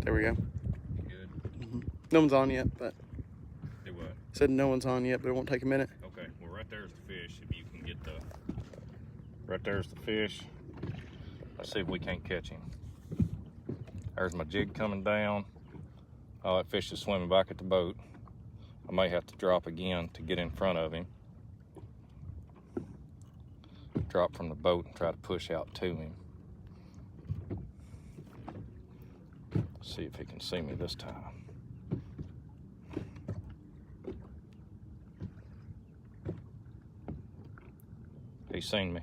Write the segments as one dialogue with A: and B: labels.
A: There we go.
B: Good.
A: No one's on yet, but.
B: Do what?
A: Said no one's on yet, but it won't take a minute.
B: Okay. Well, right there's the fish. If you can get the. Right there's the fish. Let's see if we can't catch him. There's my jig coming down. Oh, that fish is swimming back at the boat. I may have to drop again to get in front of him. Drop from the boat and try to push out to him. See if he can see me this time. He's seen me.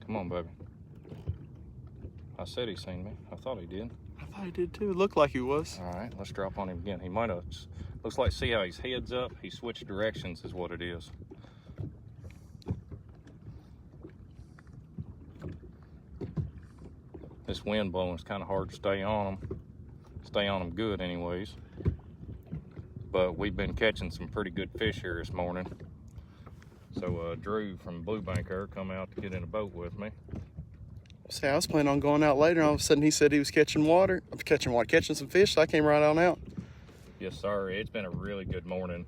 B: Come on, baby. I said he seen me. I thought he did.
A: I thought he did too. It looked like he was.
B: All right, let's drop on him again. He might have. Looks like, see how his head's up? He switched directions is what it is. This wind blowing is kind of hard to stay on them. Stay on them good anyways. But we've been catching some pretty good fish here this morning. So Drew from Blue Bank there come out to get in a boat with me.
A: See, I was planning on going out later, and all of a sudden he said he was catching some fish, so I came right on out.
B: Yes, sir. It's been a really good morning.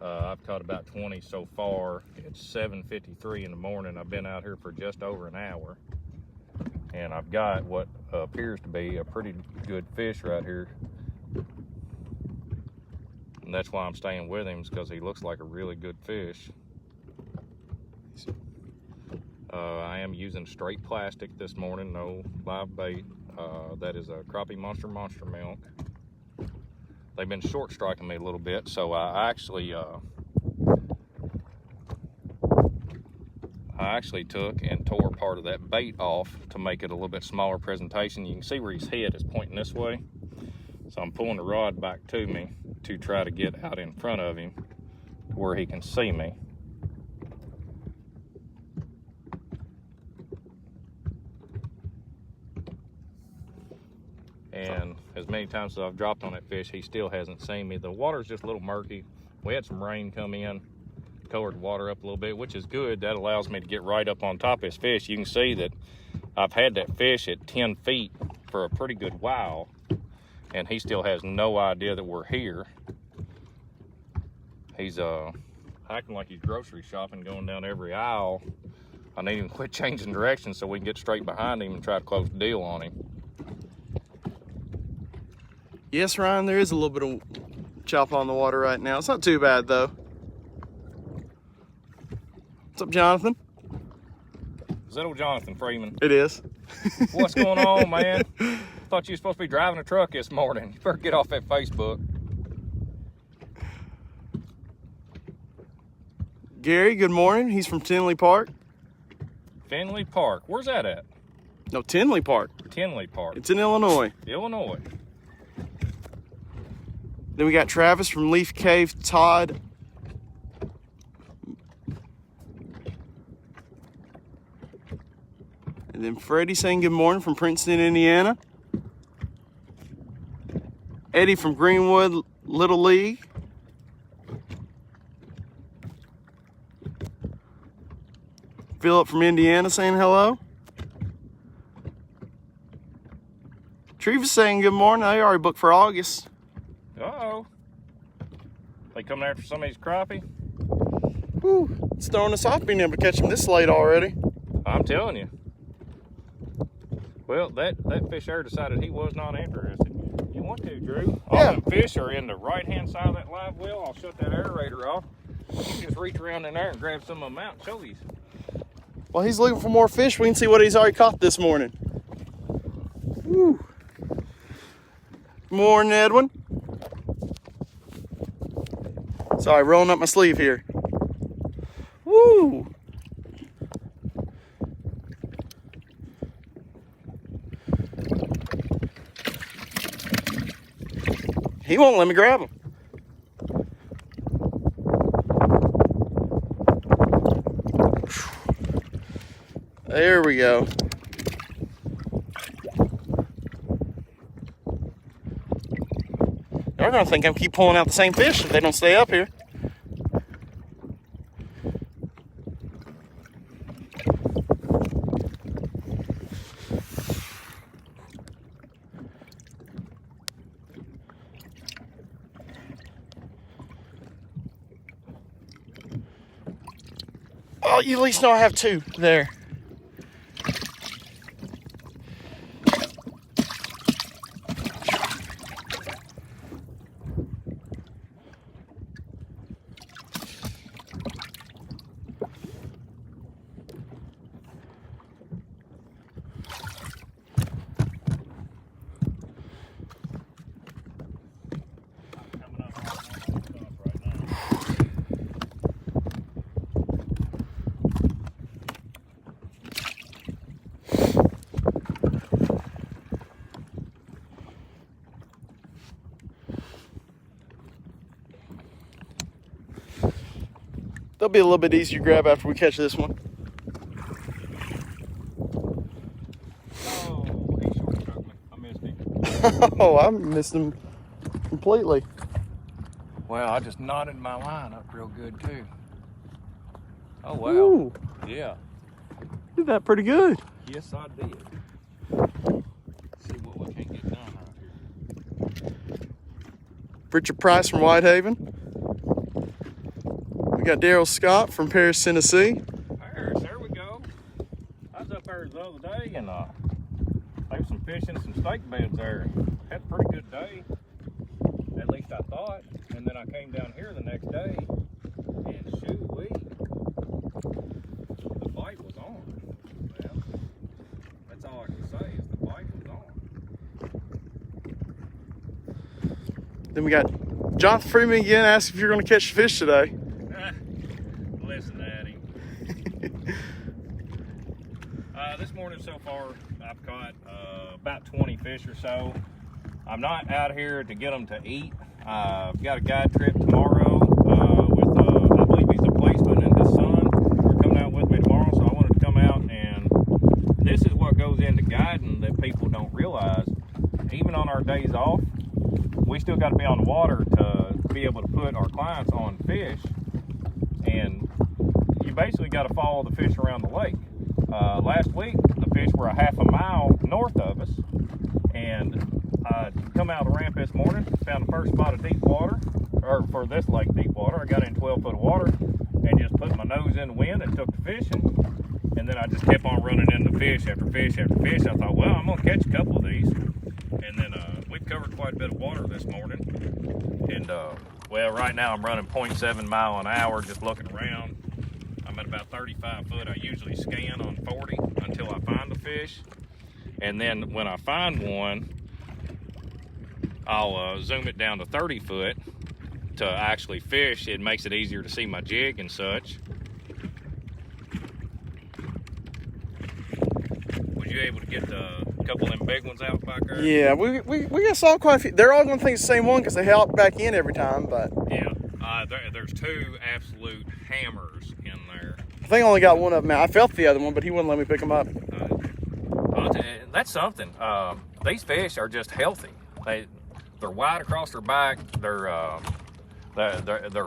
B: I've caught about 20 so far. It's 7:53 in the morning. I've been out here for just over an hour. And I've got what appears to be a pretty good fish right here. And that's why I'm staying with him, because he looks like a really good fish. I am using straight plastic this morning, no live bait. That is a Crappie Monster Milk. They've been short striking me a little bit, so I actually took and tore part of that bait off to make it a little bit smaller presentation. You can see where his head is pointing this way. So I'm pulling the rod back to me to try to get out in front of him to where he can see me. And as many times as I've dropped on that fish, he still hasn't seen me. The water's just a little murky. We had some rain come in, colored the water up a little bit, which is good. That allows me to get right up on top of this fish. You can see that I've had that fish at 10 feet for a pretty good while, and he still has no idea that we're here. He's acting like he's grocery shopping, going down every aisle. I need him to quit changing directions so we can get straight behind him and try to close the deal on him.
A: Yes, Ryan, there is a little bit of chop on the water right now. It's not too bad, though. What's up, Jonathan?
B: Is that old Jonathan Freeman?
A: It is.
B: What's going on, man? Thought you were supposed to be driving a truck this morning. You better get off that Facebook.
A: Gary, good morning. He's from Tinley Park.
B: Tinley Park. Where's that at?
A: No, Tinley Park.
B: Tinley Park.
A: It's in Illinois.
B: Illinois.
A: Then we got Travis from Leaf Cave, Todd. And then Freddie saying good morning from Princeton, Indiana. Eddie from Greenwood Little League. Philip from Indiana saying hello. Trevis saying good morning. They already booked for August.
B: Uh-oh. They coming after some of these crappie?
A: Whew, it's throwing us off being able to catch them this late already.
B: I'm telling you. Well, that fish there decided he was not interested. You want to, Drew? All them fish are in the right-hand side of that live well. I'll shut that aerator off. You can just reach around in there and grab some of them out and show these.
A: While he's looking for more fish, we can see what he's already caught this morning. Woo. Morning, Edwin. Sorry, rolling up my sleeve here. Woo! He won't let me grab him. There we go. They're gonna think I keep pulling out the same fish if they don't stay up here. Well, you at least know I have 2 there. They'll be a little bit easier to grab after we catch this one.
B: Oh, he short struck me. I missed him.
A: Oh, I missed him completely.
B: Well, I just knotted my line up real good too. Oh wow.
A: Ooh,
B: Yeah.
A: did that pretty good.
B: Yes, I did. See what we can get done out here.
A: Richard Price from Whitehaven. We got Daryl Scott from Paris, Tennessee.
B: Paris, there we go. I was up there the other day and there was some fish in some steak beds there. Had a pretty good day. At least I thought. And then I came down here the next day and shoo-wee, the bite was on. Well, that's all I can say is the bite was on.
A: Then we got Jonathan Freeman again, asked if you're going to catch fish today.
B: Listen at him. This morning so far, I've caught about 20 fish or so. I'm not out here to get them to eat. I've got a guide trip tomorrow with, I believe he's a policeman and his son. They're coming out with me tomorrow, so I wanted to come out, and this is what goes into guiding that people don't realize. Even on our days off, we still got to be on the water to be able to put our clients on fish, and you basically got to follow the fish around the lake. Last week, the fish were a half a mile north of us, and I come out of the ramp this morning, found the first spot of deep water, or for this lake deep water. I got in 12 foot of water and just put my nose in the wind and took the fishing, and then I just kept on running into fish after fish after fish. I thought, well, I'm gonna catch a couple of these, and then we've covered quite a bit of water this morning, and well, right now I'm running 0.7 mile an hour just looking around. I'm at about 35 foot. I usually scan on 40 until I find the fish. And then when I find one, I'll zoom it down to 30 foot to actually fish. It makes it easier to see my jig and such. Was you able to get a couple of them big ones out back there?
A: Yeah, we just saw quite a few. They're all going to think it's the same one because they hop back in every time, but...
B: Yeah, there's 2 absolute hammers in there.
A: I think I only got one of them out. I felt the other one, but he wouldn't let me pick them up.
B: That's something. These fish are just healthy. They're wide across their back. They're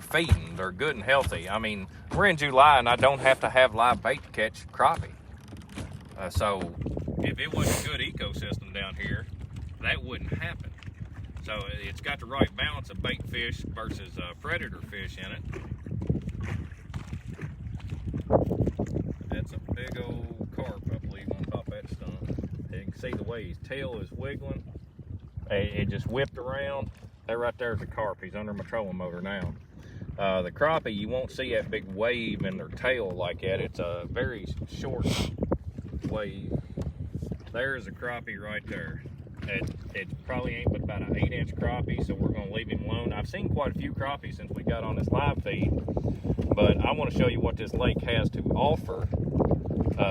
B: feeding. They're good and healthy. I mean, we're in July and I don't have to have live bait to catch crappie. So if it wasn't a good ecosystem down here, that wouldn't happen. So it's got the right balance of bait fish versus predator fish in it. That's a big old carp, I believe, on top of that stump. You can see the way his tail is wiggling. It just whipped around. That right there is a carp. He's under my trolling motor now. The crappie, you won't see that big wave in their tail like that. It's a very short wave. There's a crappie right there. It probably ain't but about an 8-inch crappie, so we're going to leave him alone. I've seen quite a few crappies since we got on this live feed, but I want to show you what this lake has to offer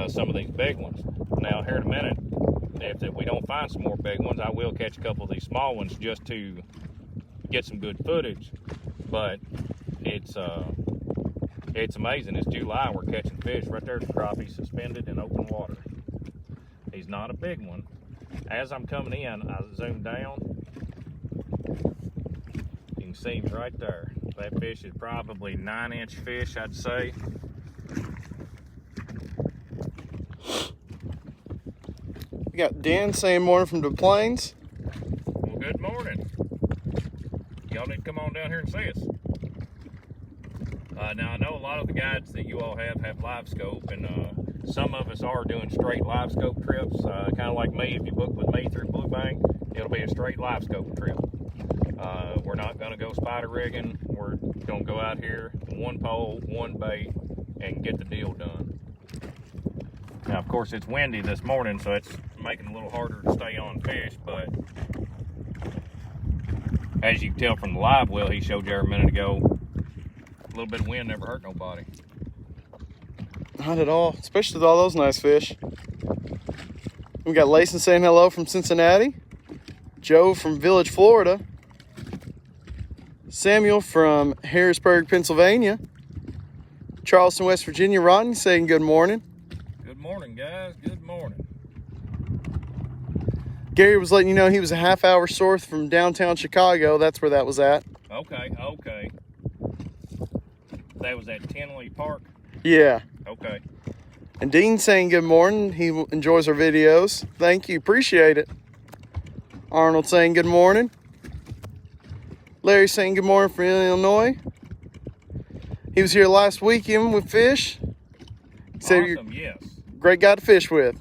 B: some of these big ones. Now, here in a minute, if we don't find some more big ones, I will catch a couple of these small ones just to get some good footage, but it's amazing. It's July, we're catching fish. Right there's a crappie suspended in open water. He's not a big one. As I'm coming in, I zoom down. You can see him right there. That fish is probably 9-inch fish, I'd say.
A: We got Dan saying morning from the Plains.
B: Well, good morning. Y'all need to come on down here and see us. Now I know a lot of the guides that you all have live scope, and some of us are doing straight live scope trips, kind of like me. If you book with me through Blue Bank, it'll be a straight live scope trip. We're not going to go spider rigging. We're going to go out here, one pole, one bait, and get the deal done. Now, of course, it's windy this morning, so it's making it a little harder to stay on fish, but as you can tell from the live well he showed you a minute ago, a little bit of wind never hurt nobody.
A: Not at all, especially with all those nice fish. We got Layson saying hello from Cincinnati, Joe from Village, Florida, Samuel from Harrisburg, Pennsylvania, Charleston, West Virginia, Rodney saying good morning.
B: Good morning, guys. Good morning.
A: Gary was letting you know he was a half hour north from downtown Chicago. That's where that was at.
B: Okay. That was at Tinley Park?
A: Yeah.
B: Okay.
A: And Dean saying good morning. He enjoys our videos. Thank you. Appreciate it. Arnold saying good morning. Larry saying good morning from Illinois. He was here last weekend with fish. He said
B: Awesome, yes.
A: Great guy to fish with.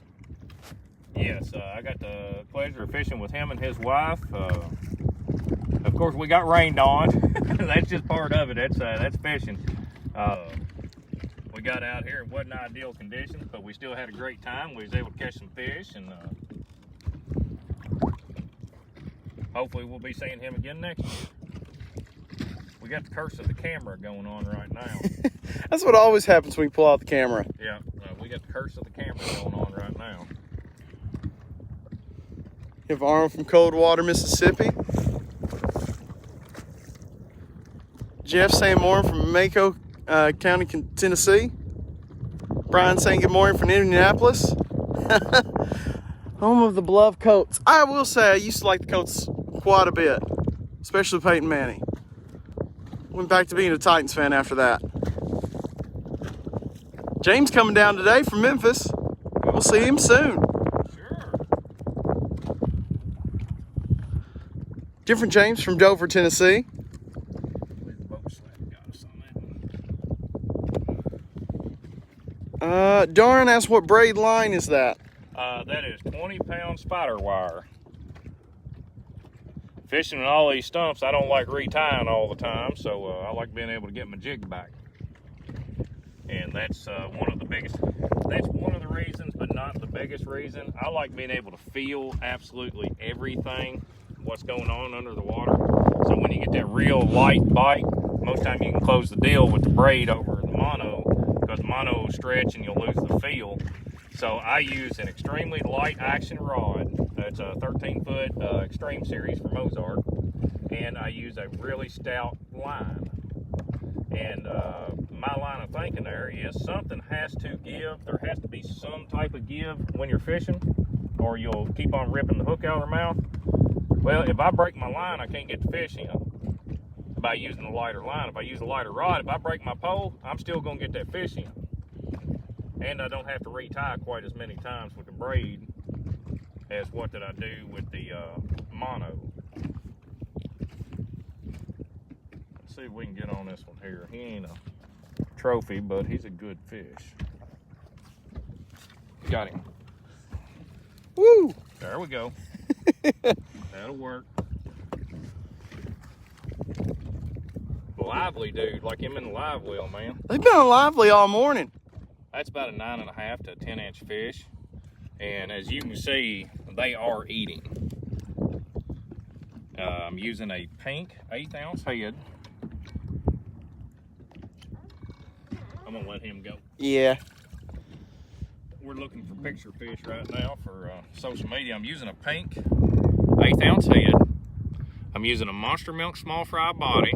B: Yes, I got the pleasure of fishing with him and his wife. Of course, we got rained on. That's just part of it. That's fishing. We got out here. It wasn't ideal conditions, but we still had a great time. We was able to catch some fish, and hopefully we'll be seeing him again next year. We got the curse of the camera going on right now.
A: That's what always happens when you pull out the camera.
B: Yeah, we got the curse of the camera going on right now.
A: You have Arnold from Coldwater, Mississippi. Jeff saying morning from Mako County, Tennessee. Brian saying good morning from Indianapolis. Home of the beloved Colts. I will say I used to like the Colts quite a bit, especially Peyton Manning. Went back to being a Titans fan after that. James coming down today from Memphis. We'll see him soon.
B: Sure.
A: Different James from Dover, Tennessee. Darn asked what braid line is that?
B: That is 20-pound spider wire. Fishing in all these stumps, I don't like retying all the time, so I like being able to get my jig back. And that's one of the reasons, but not the biggest reason. I like being able to feel absolutely everything, what's going on under the water. So when you get that real light bite, most time you can close the deal with the braid over the mono, because the mono will stretch and you'll lose the feel. So I use an extremely light action rod. It's a 13-foot Extreme Series for Mozart. And I use a really stout line. And my line of thinking there is something has to give. There has to be some type of give when you're fishing, or you'll keep on ripping the hook out of their mouth. Well, if I break my line, I can't get the fish in by using a lighter line. If I use a lighter rod, if I break my pole, I'm still going to get that fish in. And I don't have to retie quite as many times with the braid as what did I do with the mono. Let's see if we can get on this one here. He ain't a trophy, but he's a good fish. Got him.
A: Woo!
B: There we go. That'll work. Lively dude, like him in the live well, man.
A: They've been on lively all morning.
B: That's about a 9.5 to 10-inch fish. And as you can see, they are eating. I'm using a pink 1/8 ounce head. I'm gonna let him go.
A: Yeah.
B: We're looking for picture fish right now for social media. I'm using a pink 1/8 ounce head. I'm using a Monster Milk small fry body.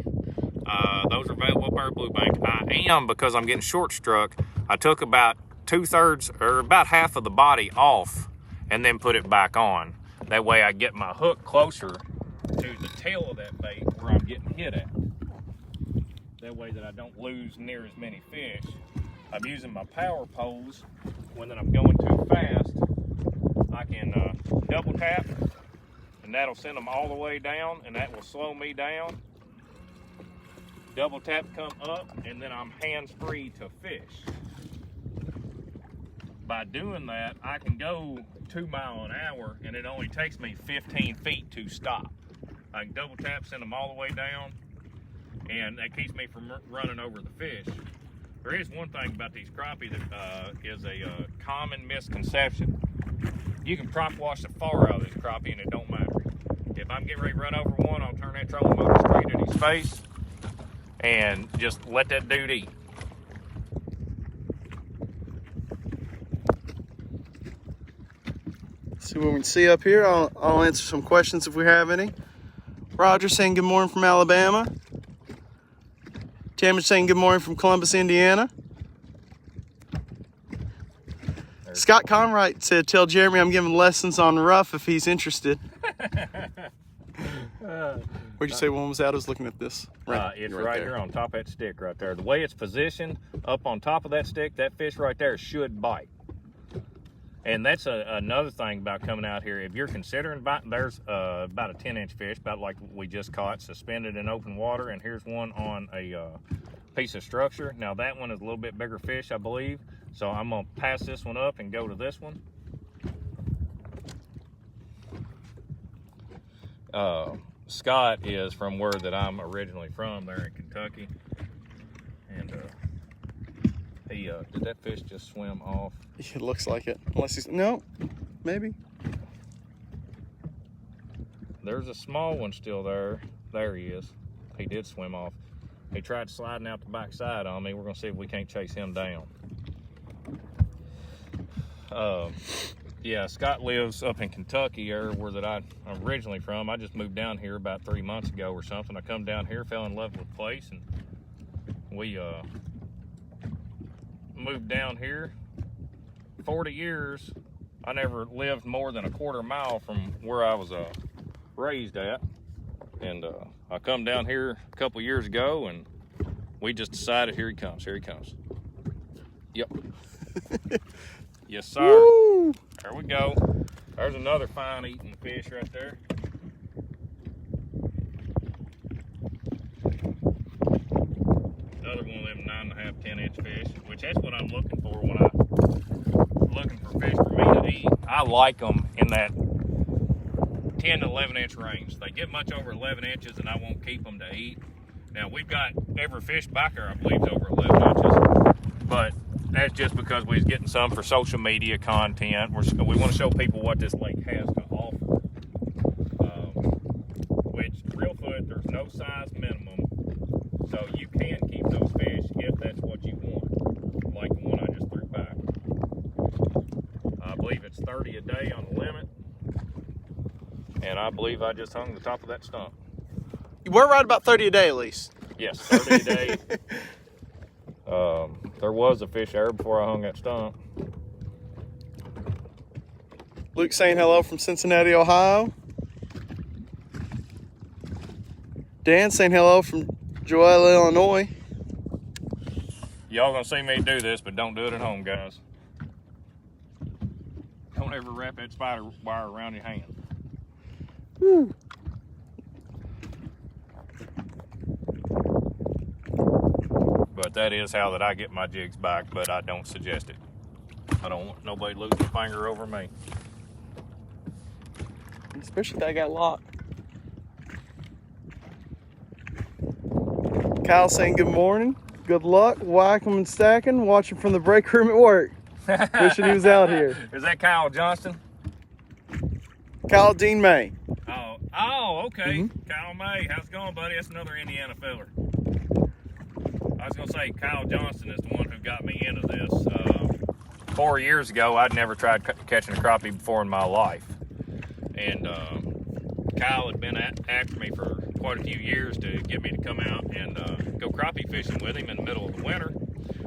B: Those are available at our Blue Bank. I am, because I'm getting short struck, I took about 2/3 or about half of the body off and then put it back on. That way I get my hook closer to the tail of that bait where I'm getting hit at. That way that I don't lose near as many fish. I'm using my power poles when I'm going too fast. I can double tap, and that'll send them all the way down, and that will slow me down. double tap come up, and then I'm hands-free to fish. By doing that, I can go 2 miles an hour, and it only takes me 15 feet to stop. I can double tap, send them all the way down, and that keeps me from running over the fish. There is one thing about these crappie that is a common misconception. You can prop wash the far out of this crappie, and it don't matter. If I'm getting ready to run over one, I'll turn that trolling motor straight at his face and just let that dude eat.
A: See what we can see up here. I'll answer some questions if we have any. Roger saying good morning from Alabama. Tammy saying good morning from Columbus, Indiana. Scott Conwright said, tell Jeremy I'm giving lessons on rough if he's interested. Where'd you say one was out? I was looking at this.
B: It's right here on top of that stick right there. The way it's positioned up on top of that stick, that fish right there should bite. And that's another thing about coming out here. If you're considering biting, there's about a 10-inch fish, about like we just caught, suspended in open water. And here's one on a piece of structure. Now that one is a little bit bigger fish, I believe. So I'm gonna pass this one up and go to this one. Scott is from where that I'm originally from, there in Kentucky. And did that fish just swim off?
A: It looks like it. Unless he's, no, maybe.
B: There's a small one still there. There he is. He did swim off. He tried sliding out the backside on me. We're gonna see if we can't chase him down. Yeah, Scott lives up in Kentucky, where that I'm originally from. I just moved down here about 3 months ago or something. I come down here, fell in love with the place, and we moved down here. 40 years, I never lived more than a quarter mile from where I was raised at. And I come down here a couple years ago, and we just decided, here he comes, here he comes. Yep. Yes, sir.
A: Woo!
B: There we go. There's another fine eating fish right there. Another one of them 9.5, 10-inch fish, which that's what I'm looking for when I'm looking for fish for me to eat. I like them in that 10 to 11-inch range. They get much over 11 inches, and I won't keep them to eat. Now, we've got every fish back there, I believe, is over 11 inches, but that's just because we're getting some for social media content. We want to show people what this lake has to offer. Which, Reelfoot, there's no size minimum, so you can keep those fish if that's what you want, like the one I just threw back. I believe it's 30 a day on the limit, and I believe I just hung the top of that stump.
A: We're right about 30 a day at least.
B: Yes, 30 a day. There was a fish there before I hung that stump.
A: Luke saying hello from Cincinnati, Ohio. Dan saying hello from Joel, Illinois.
B: Y'all gonna see me do this, but don't do it at home, guys. Don't ever wrap that spider wire around your hand.
A: Woo.
B: But that is how that I get my jigs back, but I don't suggest it. I don't want nobody losing a finger over me.
A: Especially if I got locked. Kyle saying good morning. Good luck, whacking and stacking, watching from the break room at work. Wishing he was out here.
B: Is that Kyle Johnston?
A: Kyle Dean May.
B: Oh, okay. Kyle May, how's it going, buddy? That's another Indiana feller. I was gonna say Kyle Johnston is the one who got me into this. 4 years ago, I'd never tried catching a crappie before in my life, and Kyle had been after me for quite a few years to get me to come out and go crappie fishing with him in the middle of the winter,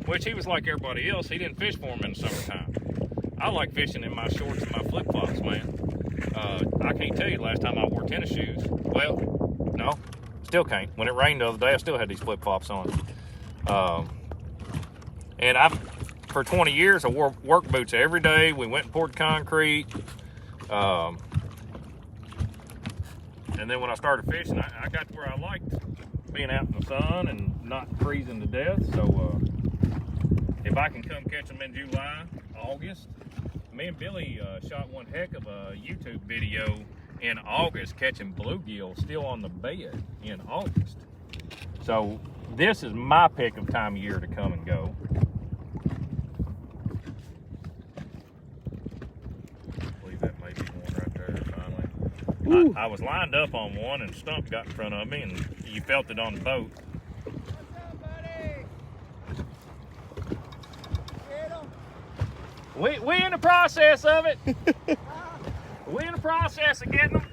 B: which he was like everybody else. He didn't fish for him in the summertime. I like fishing in my shorts and my flip-flops, man. I can't tell you the last time I wore tennis shoes. Well, no, still can't. When it rained the other day, I still had these flip-flops on. And for 20 years, I wore work boots every day. We went and poured concrete. And then when I started fishing, I got to where I liked being out in the sun and not freezing to death. So if I can come catch them in July, August. Me and Billy shot one heck of a YouTube video in August catching bluegill still on the bed in August. So this is my pick of time of year to come and go. I believe that may be one right there finally. I was lined up on one and Stump got in front of me and you felt it on the boat. We in the process of it. We in the process of getting them.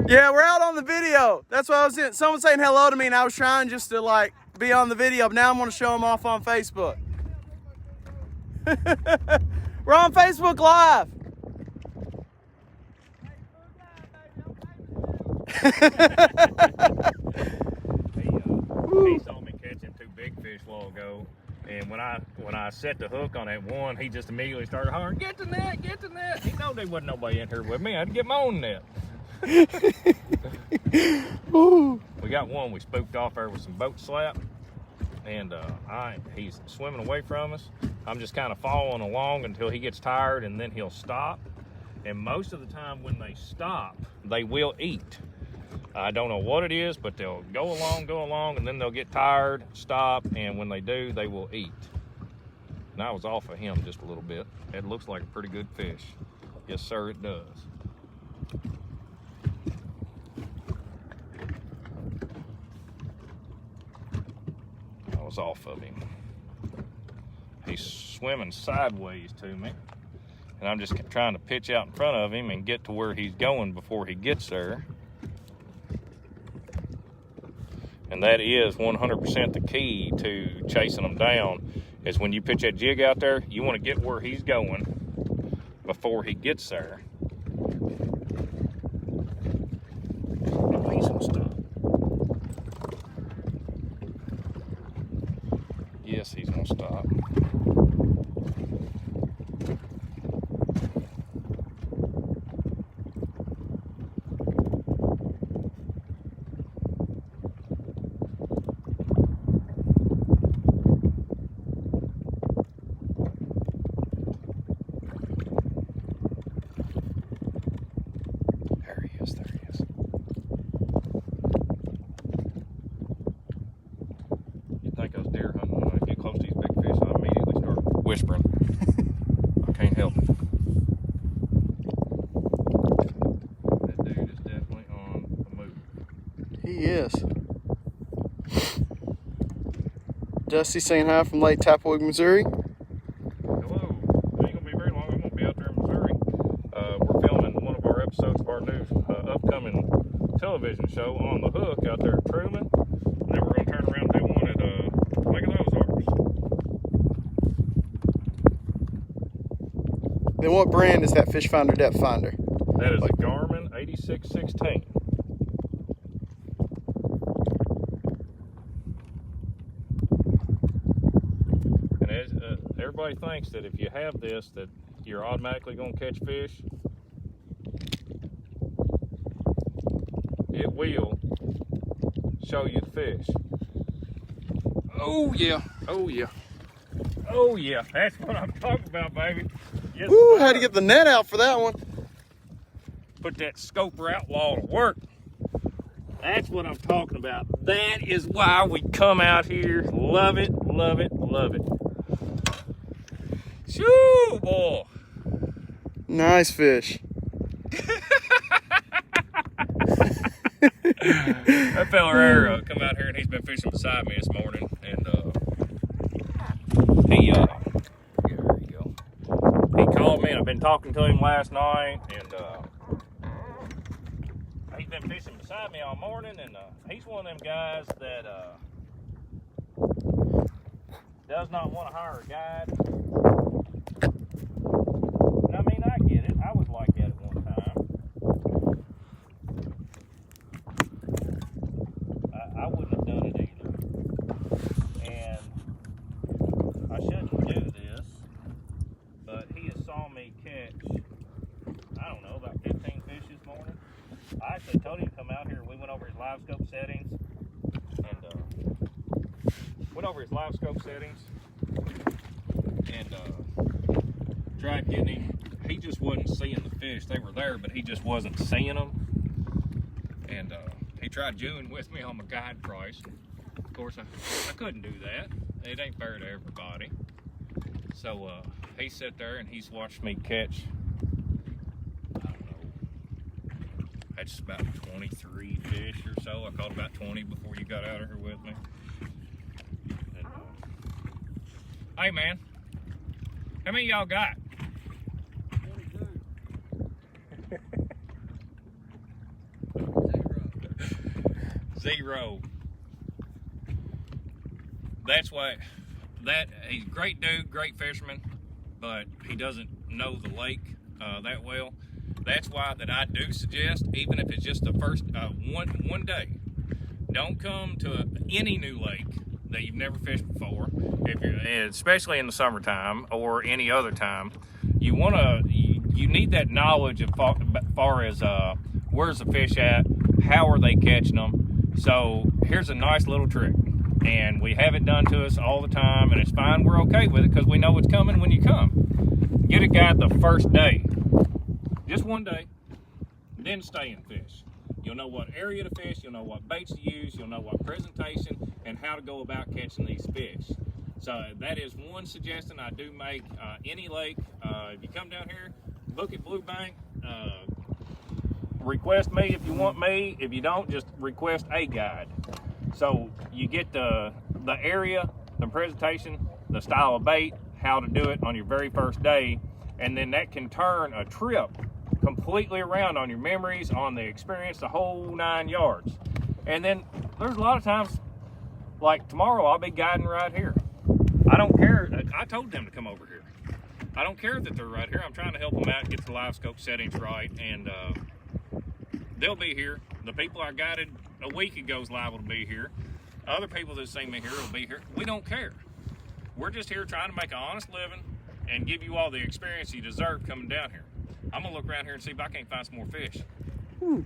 A: Yeah, we're out on the video. That's what I was doing. Someone saying hello to me and I was trying just to like be on the video, but now I'm gonna show them off on Facebook. We're on Facebook Live.
B: He saw me catching 2 big fish a while ago. And when I set the hook on that one, he just immediately started hollering, "Get the net, get the net." He know there wasn't nobody in here with me. I had to get my own net. We got one we spooked off there with some boat slap. And he's swimming away from us. I'm just kind of following along until he gets tired and then he'll stop. And most of the time when they stop, they will eat. I don't know what it is, but they'll go along, and then they'll get tired, stop, and when they do, they will eat. And I was off of him just a little bit. It looks like a pretty good fish. Yes, sir, it does. I was off of him. He's swimming sideways to me, and I'm just trying to pitch out in front of him and get to where he's going before he gets there. And that is 100% the key to chasing them down, is when you pitch that jig out there, you want to get where he's going before he gets there. He's gonna stop. Yes, he's gonna stop. Whispering. I can't help it. That dude is definitely on the move.
A: He is. Dusty saying hi from Lake Tapawig, Missouri.
B: Hello. It ain't gonna be very long. I'm gonna be out there in Missouri. We're filming one of our episodes of our new upcoming television show, On the Hook, out there at Truman. And then we're gonna turn around and do one at Lake of the Ozarks.
A: Then what brand is that fish finder depth finder?
B: That is a Garmin 8616. And as, everybody thinks that if you have this, that you're automatically going to catch fish. It will show you the fish. Oh yeah, oh yeah, oh yeah. That's what I'm talking about, baby. Yes,
A: Woo, had to get the net out for that one.
B: Put that scoper outlaw to work. That's what I'm talking about. That is why we come out here. Love it, love it, love it. Shoo, boy.
A: Nice fish.
B: That fella there come out here and he's been fishing beside me this morning, and he there you go. He called me and I've been talking to him last night, and he's been fishing beside me all morning, and he's one of them guys that does not want to hire a guide. And I mean, I get it. I was like that at one time. I wouldn't have done it either. And I shouldn't do this, but he has saw me catch, I don't know, about 15 fish this morning. I actually told him to come out here. We went over his live scope settings, and went over his live scope settings and tried getting him. He just wasn't seeing the fish. They were there, but he just wasn't seeing them. And he tried doing with me on my guide price. Of course, I couldn't do that. It ain't fair to everybody. So he sat there and he's watched me catch, I don't know, that's about 23 fish or so. I caught about 20 before you got out of here with me. And, hey man, how many y'all got? 0. That's why he's a great dude, great fisherman, but he doesn't know the lake that well. That's why that I do suggest, even if it's just the first one day, don't come to any new lake that you've never fished before. If you're, especially in the summertime or any other time, you need that knowledge as far as where's the fish at, how are they catching them. So here's a nice little trick, and we have it done to us all the time, and it's fine. We're okay with it because we know what's coming when you come. Get a guide the first day, just one day, then stay and fish. You'll know what area to fish, you'll know what baits to use, you'll know what presentation, and how to go about catching these fish. So that is one suggestion I do make. Any lake, if you come down here, look at Blue Bank. Request me if you want me. If you don't, just request a guide. So you get the area, the presentation, the style of bait, how to do it on your very first day, and then that can turn a trip completely around on your memories, on the experience, the whole 9 yards. And then there's a lot of times, like tomorrow, I'll be guiding right here. I don't care. I told them to come over here. I don't care that they're right here. I'm trying to help them out and get the live scope settings right, and they'll be here. The people I guided a week ago is liable to be here. Other people that see me here will be here. We don't care. We're just here trying to make an honest living and give you all the experience you deserve coming down here. I'm gonna look around here and see if I can't find some more fish. Ooh.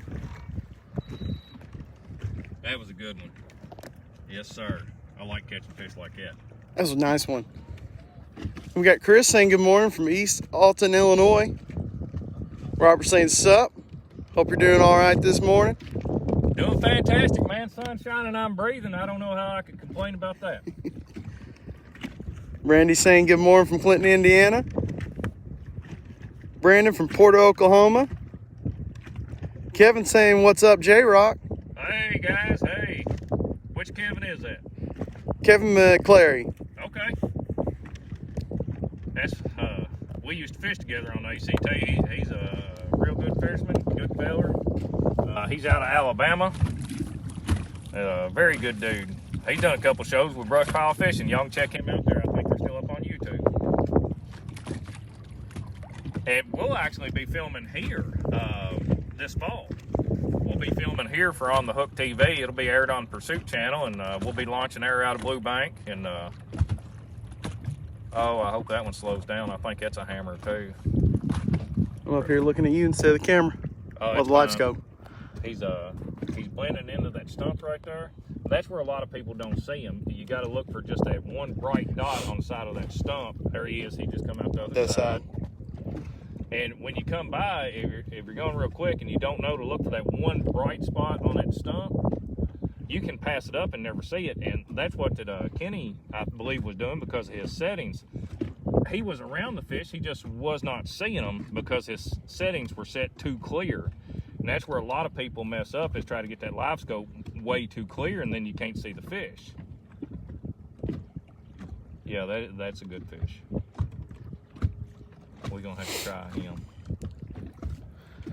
B: That was a good one. Yes, sir. I like catching fish like that.
A: That was a nice one. We got Chris saying good morning from East Alton, Illinois. Robert saying sup. Hope you're doing all right this morning.
B: Doing fantastic, man. Sun's shining, I'm breathing. I don't know how I could complain about that.
A: Randy saying good morning from Clinton, Indiana. Brandon from Porter, Oklahoma. Kevin saying what's up, J-Rock.
B: Hey, guys. Hey. Which Kevin is that?
A: Kevin McClary.
B: Okay. That's, we used to fish together on ACT. He's a real good fisherman, good feller. He's out of Alabama. Very good dude. He's done a couple shows with brush pile fishing. Y'all can check him out there. I think they're still up on YouTube. And we'll actually be filming here this fall. We'll be filming here for On the Hook TV. It'll be aired on Pursuit Channel, and we'll be launching there out of Blue Bank. And oh, I hope that one slows down. I think that's a hammer too.
A: I'm up here looking at you instead of the camera. Oh, the live scope.
B: He's blending into that stump right there. That's where a lot of people don't see him. You got to look for just that one bright dot on the side of that stump. There he is. He just come out the other side. And when you come by, if you're going real quick and you don't know to look for that one bright spot on that stump, you can pass it up and never see it. And that's what Kenny, I believe, was doing because of his settings. He was around the fish, he just was not seeing them because his settings were set too clear. And that's where a lot of people mess up, is try to get that live scope way too clear and then you can't see the fish. Yeah, that's a good fish. We're gonna have to try him.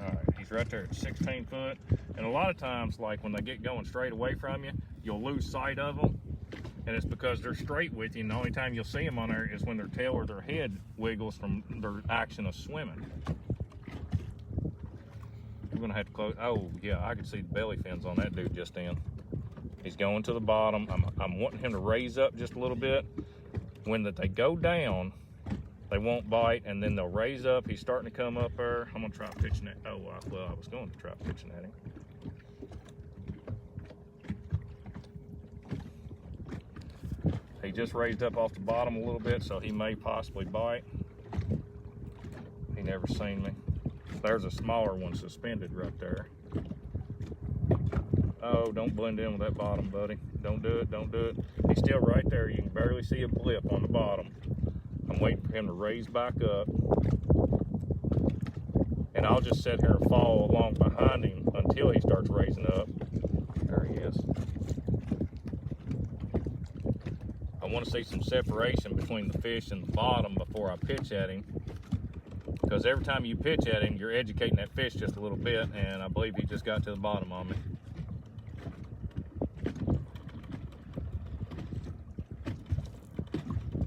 B: All right, he's right there at 16 foot. And a lot of times, like when they get going straight away from you, you'll lose sight of them. And it's because they're straight with you, and the only time you'll see them on there is when their tail or their head wiggles from their action of swimming. We're gonna have to close. Oh yeah, I can see the belly fins on that dude just in. He's going to the bottom. I'm wanting him to raise up just a little bit. When they go down, they won't bite, and then they'll raise up. He's starting to come up there. I'm gonna try pitching it. Oh well, I was going to try pitching at him. just raised up off the bottom a little bit, so he may possibly bite. He never seen me. There's a smaller one suspended right there. Oh, don't blend in with that bottom, buddy. Don't do it, don't do it. He's still right there. You can barely see a blip on the bottom. I'm waiting for him to raise back up. And I'll just sit here and follow along behind him until he starts raising up. There he is. I want to see some separation between the fish and the bottom before I pitch at him. Because every time you pitch at him, you're educating that fish just a little bit, and I believe he just got to the bottom on me.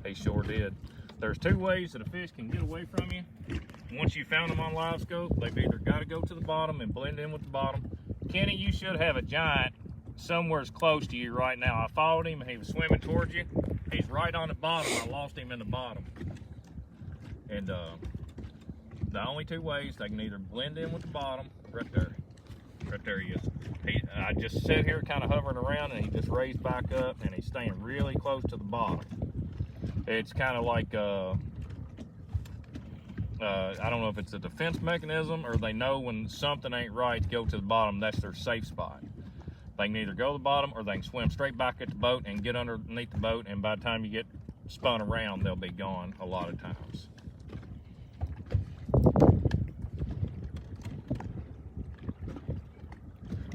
B: He sure did. There's two ways that a fish can get away from you. Once you found them on live scope, they've either got to go to the bottom and blend in with the bottom. Kenny, you should have a giant somewhere close to you right now. I followed him and he was swimming towards you. He's right on the bottom. I lost him in the bottom. And the only two ways, they can either blend in with the bottom, right there he is. I just sat here kind of hovering around, and he just raised back up, and he's staying really close to the bottom. It's kind of like, I don't know if it's a defense mechanism or they know when something ain't right to go to the bottom. That's their safe spot. They can either go to the bottom or they can swim straight back at the boat and get underneath the boat, and by the time you get spun around, they'll be gone a lot of times.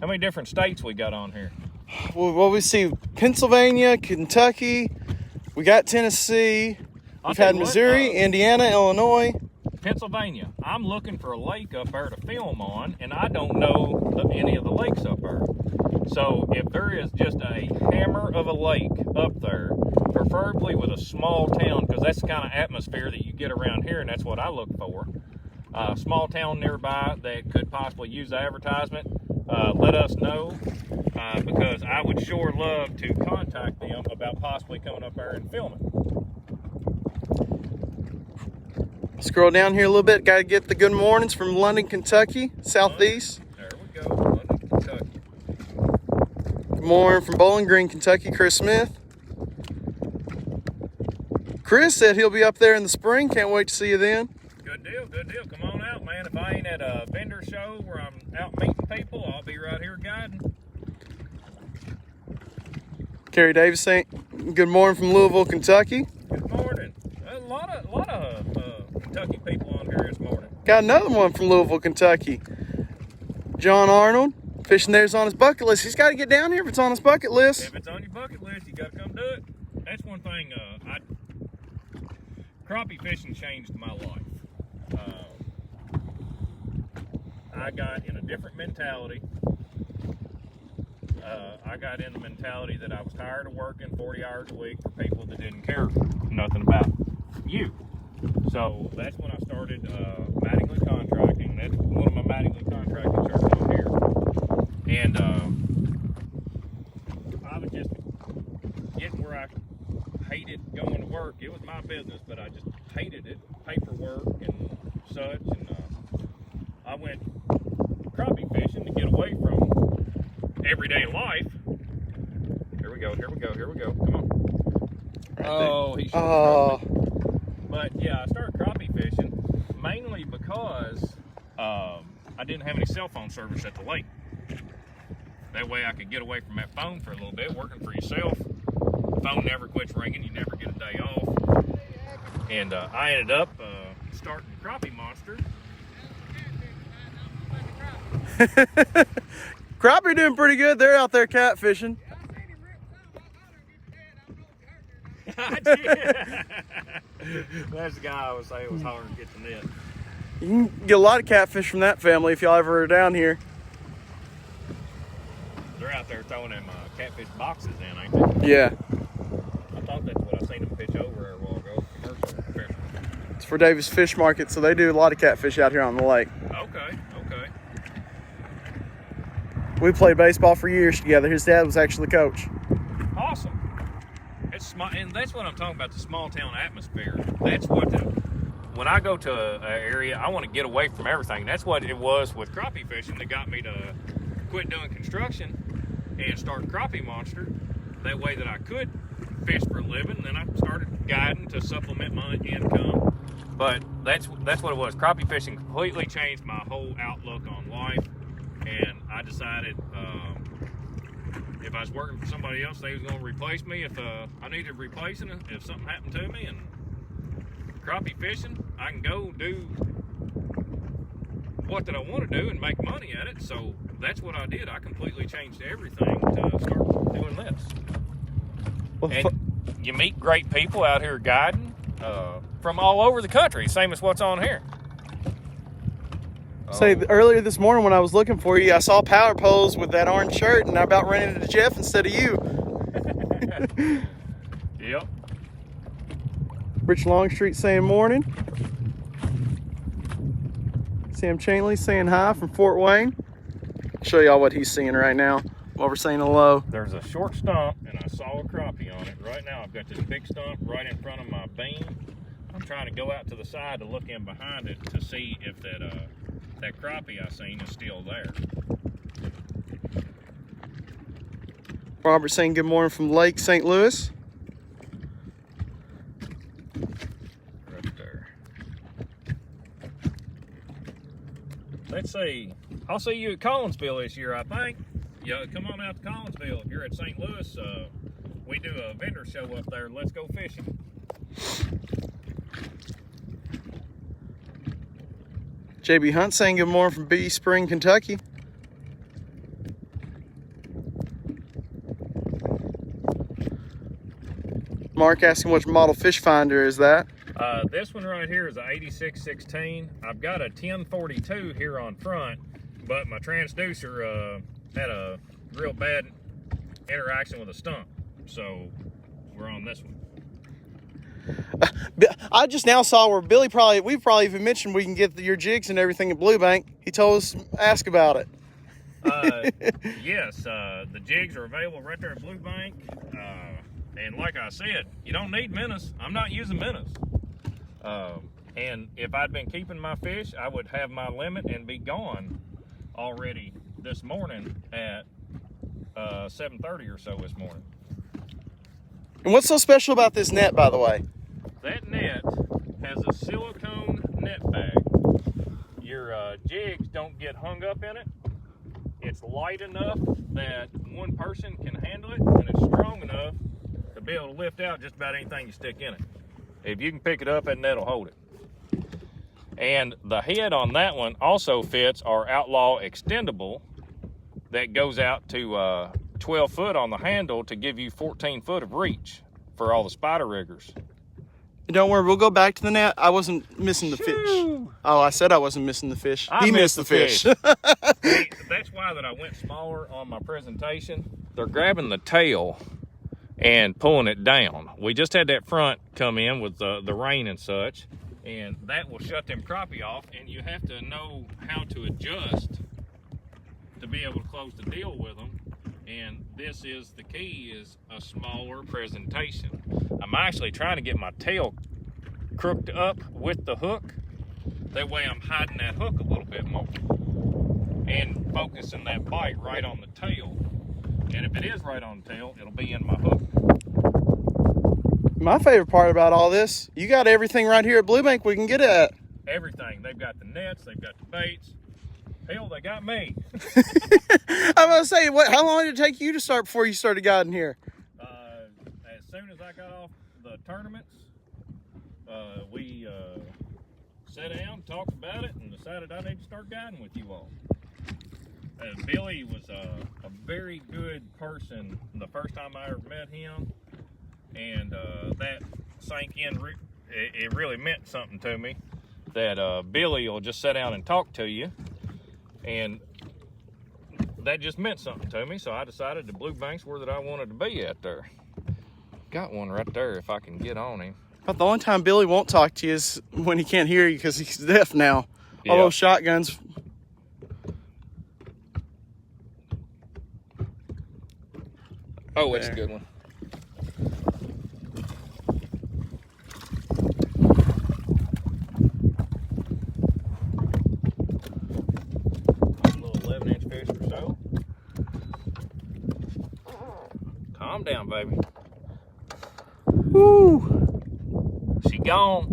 B: How many different states we got on here?
A: Well, we see Pennsylvania, Kentucky, we got Tennessee, we've had Missouri, Indiana, Illinois.
B: Pennsylvania. I'm looking for a lake up there to film on, and I don't know any of the lakes up there. So if there is just a hammer of a lake up there, preferably with a small town, because that's the kind of atmosphere that you get around here, and that's what I look for. Small town nearby that could possibly use the advertisement, let us know, because I would sure love to contact them about possibly coming up there and filming.
A: Scroll down here a little bit. Got to get the good mornings from London, Kentucky, southeast.
B: There we go, London, Kentucky.
A: Good morning from Bowling Green, Kentucky, Chris Smith. Chris said he'll be up there in the spring. Can't wait to see you then.
B: Good deal, good deal. Come on out, man. If I ain't at a vendor show where I'm out meeting people, I'll be right here guiding.
A: Kerry Davis saying good morning from Louisville, Kentucky.
B: Good morning. A lot of Kentucky people on here this morning.
A: Got another one from Louisville, Kentucky. John Arnold, fishing there's on his bucket list. He's got to get down here if it's on his bucket list.
B: If it's on your bucket list, you got to come do it. That's one thing. Crappie fishing changed my life. I got in a different mentality. I got in the mentality that I was tired of working 40 hours a week for people that didn't care nothing about you. So that's when I started Mattingly Contracting. That's one of my Mattingly Contracting shirts on here. And I was just getting where I hated going to work. It was my business, but I just hated it. Paperwork and such. And I went crappie fishing to get away from everyday life. Here we go, here we go, here we go. Come on.
A: Right
B: oh, he should But yeah, I started crappie fishing mainly because I didn't have any cell phone service at the lake. That way I could get away from that phone for a little bit, working for yourself. The phone never quits ringing, you never get a day off. And I ended up starting Crappie Monster.
A: Crappie doing pretty good. They're out there catfishing.
B: I did. That's the guy I was saying was hard to get the net.
A: You can get a lot of catfish from that family if y'all ever are down here.
B: They're out there throwing them catfish boxes in, ain't they?
A: Yeah.
B: I thought that's what I seen them pitch over there a while ago. Commercial fishing.
A: It's for Davis Fish Market, so they do a lot of catfish out here on the lake.
B: Okay, okay.
A: We played baseball for years together. His dad was actually the coach.
B: Awesome. It's small, and that's what I'm talking about, the small town atmosphere. That's what when I go to an area, I want to get away from everything. That's what it was with crappie fishing that got me to quit doing construction and start Crappie Monster. That way that I could fish for a living, and then I started guiding to supplement my income. But that's what it was. Crappie fishing completely changed my whole outlook on life, and I decided if I was working for somebody else, they was going to replace me if I needed replacing, if something happened to me. And crappie fishing, I can go do what that I want to do and make money at it. So that's what I did. I completely changed everything to start doing this.
A: Well,
B: and you meet great people out here guiding from all over the country, same as what's on here.
A: Say, earlier this morning when I was looking for you, I saw power poles with that orange shirt, and I about ran into Jeff instead of you.
B: Yep.
A: Rich Longstreet saying morning. Sam Chainley saying hi from Fort Wayne. I'll show y'all what he's seeing right now while we're saying hello.
B: There's a short stump, and I saw a crappie on it. Right now, I've got this big stump right in front of my beam. I'm trying to go out to the side to look in behind it to see if that crappie I seen is still there.
A: Robert saying good morning from Lake St. Louis.
B: Right there. Let's see. I'll see you at Collinsville this year, I think. Yeah, come on out to Collinsville. If you're at St. Louis, we do a vendor show up there. Let's go fishing.
A: JB Hunt saying good morning from Bee Spring, Kentucky. Mark asking which model fish finder is that?
B: This one right here is a 8616. I've got a 1042 here on front, but my transducer had a real bad interaction with a stump, so we're on this one.
A: I just now saw where we probably even mentioned we can get your jigs and everything at Blue Bank. He told us ask about it.
B: Yes, the jigs are available right there at Blue Bank. And like I said, you don't need minnows. I'm not using minnows. And if I'd been keeping my fish, I would have my limit and be gone already this morning at 7:30 or so this morning.
A: And what's so special about this net, by the way?
B: That net has a silicone net bag. Your jigs don't get hung up in it. It's light enough that one person can handle it, and it's strong enough to be able to lift out just about anything you stick in it. If you can pick it up, that net will hold it. And the head on that one also fits our Outlaw extendable that goes out to 12 foot on the handle to give you 14 foot of reach for all the spider riggers.
A: Don't worry, we'll go back to the net. I wasn't missing the fish. Oh, I said I wasn't missing the fish. He missed the fish.
B: See, that's why that I went smaller on my presentation. They're grabbing the tail and pulling it down. We just had that front come in with the rain and such, and that will shut them crappie off, and you have to know how to adjust to be able to close the deal with them. And this is the key, is a smaller presentation. I'm actually trying to get my tail crooked up with the hook. That way I'm hiding that hook a little bit more and focusing that bite right on the tail. And if it is right on the tail, it'll be in my hook.
A: My favorite part about all this, you got everything right here at Blue Bank we can get at.
B: Everything. They've got the nets, they've got the baits. Hell, they got me.
A: I'm going to say, how long did it take you to start before you started guiding here?
B: As soon as I got off the tournaments, we sat down, talked about it, and decided I need to start guiding with you all. Billy was a very good person the first time I ever met him, and that sank in. It really meant something to me that Billy will just sit down and talk to you. And that just meant something to me, so I decided the Blue Banks were that I wanted to be at there. Got one right there if I can get on him.
A: But the only time Billy won't talk to you is when he can't hear you because he's deaf now.
B: Yeah.
A: All those shotguns.
B: Oh, that's a good one. Calm down, baby.
A: Woo!
B: She gone.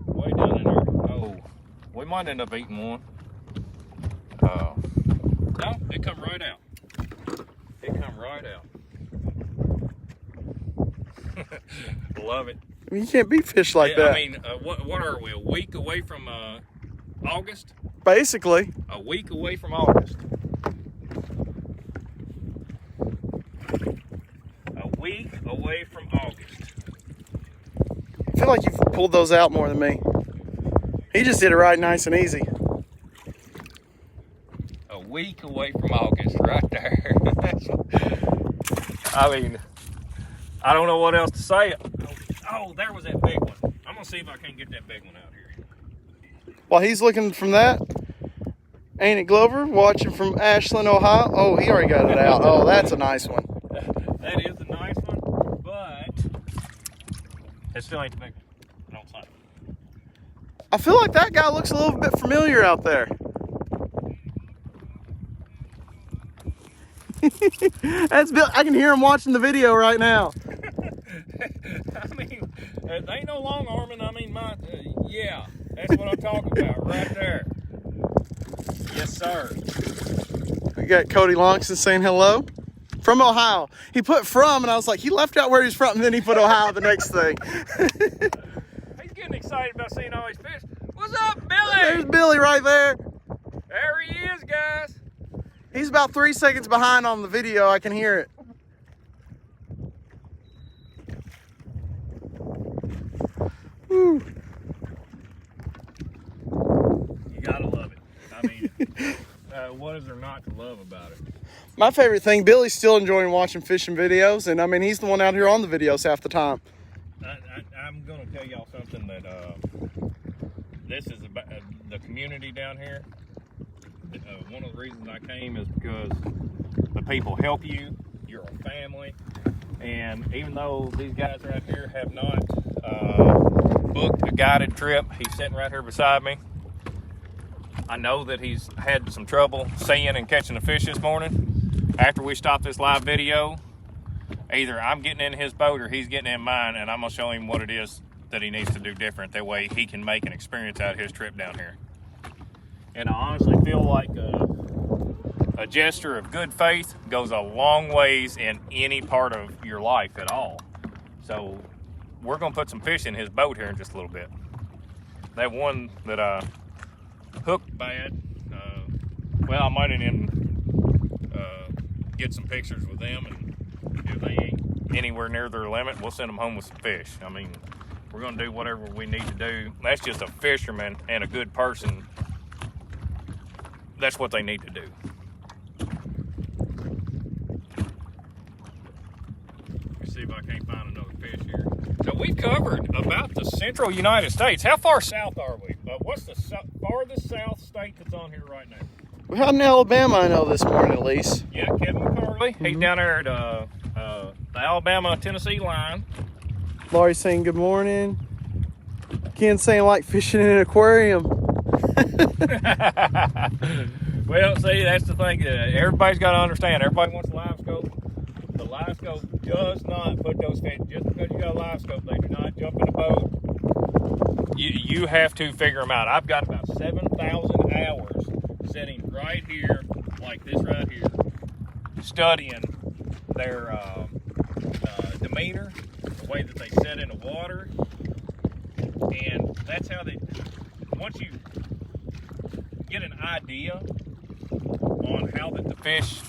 B: Way down in there. Oh, we might end up eating one. No, it come right out. It come right out. Love it.
A: I mean, you can't beat fish like that.
B: I mean, what are we? A week away from August?
A: Basically.
B: A week away from August. A week away from August.
A: I feel like you've pulled those out more than me. He just did it right nice and easy.
B: A week away from August, right there. I mean, I don't know what else to say. Oh, there was that big one. I'm gonna see if I can get that big one out here.
A: While he's looking from that, ain't it Glover watching from Ashland, Ohio? Oh, he already got it out. Oh, that's a nice one.
B: That is a nice one, but it still ain't the big one. Don't say.
A: I feel like that guy looks a little bit familiar out there. That's Bill. I can hear him watching the video right now.
B: I mean, it ain't no long arming. I mean, yeah, that's what I'm talking about right there. Yes, sir.
A: We got Cody Longston saying hello from Ohio. He put from, and I was like, he left out where he's from, and then he put Ohio the next thing.
B: He's getting excited about seeing all these fish. What's up, Billy?
A: There's Billy right there.
B: There he is, guys.
A: He's about 3 seconds behind on the video. I can hear it. Woo.
B: You gotta love it. I mean, what is there not to love about it?
A: My favorite thing, Billy's still enjoying watching fishing videos, and I mean, he's the one out here on the videos half the time.
B: I'm gonna tell y'all something that this is about the community down here. One of the reasons I came is because the people help you. You're a family, and even though these guys right here have not booked a guided trip, he's sitting right here beside me. I know that he's had some trouble seeing and catching a fish this morning. After we stop this live video, either I'm getting in his boat or he's getting in mine, and I'm gonna show him what it is that he needs to do different. That way he can make an experience out of his trip down here. And I honestly feel like a gesture of good faith goes a long ways in any part of your life at all. So we're gonna put some fish in his boat here in just a little bit. That one that I hooked bad, well, I might even get some pictures with them, and if they ain't anywhere near their limit, we'll send them home with some fish. I mean, we're gonna do whatever we need to do. That's just a fisherman and a good person. That's what they need to do. Let's see if I can't find another fish here. So we've covered about the central United States. How far south are we? What's the farthest south state that's on here right now?
A: We had in Alabama, I know, this morning at least.
B: Yeah, Kevin McCarley. He's down there at the Alabama-Tennessee line.
A: Laurie saying good morning. Ken saying like fishing in an aquarium.
B: Well, see, that's the thing. Everybody's got to understand. Everybody wants a live scope. The live scope does not put those fish. Just because you got a live scope, they do not jump in the boat. You have to figure them out. I've got about 7,000 hours sitting right here, like this right here, studying their demeanor, the way that they set in the water, and that's how they. Once you get an idea on how that the fish,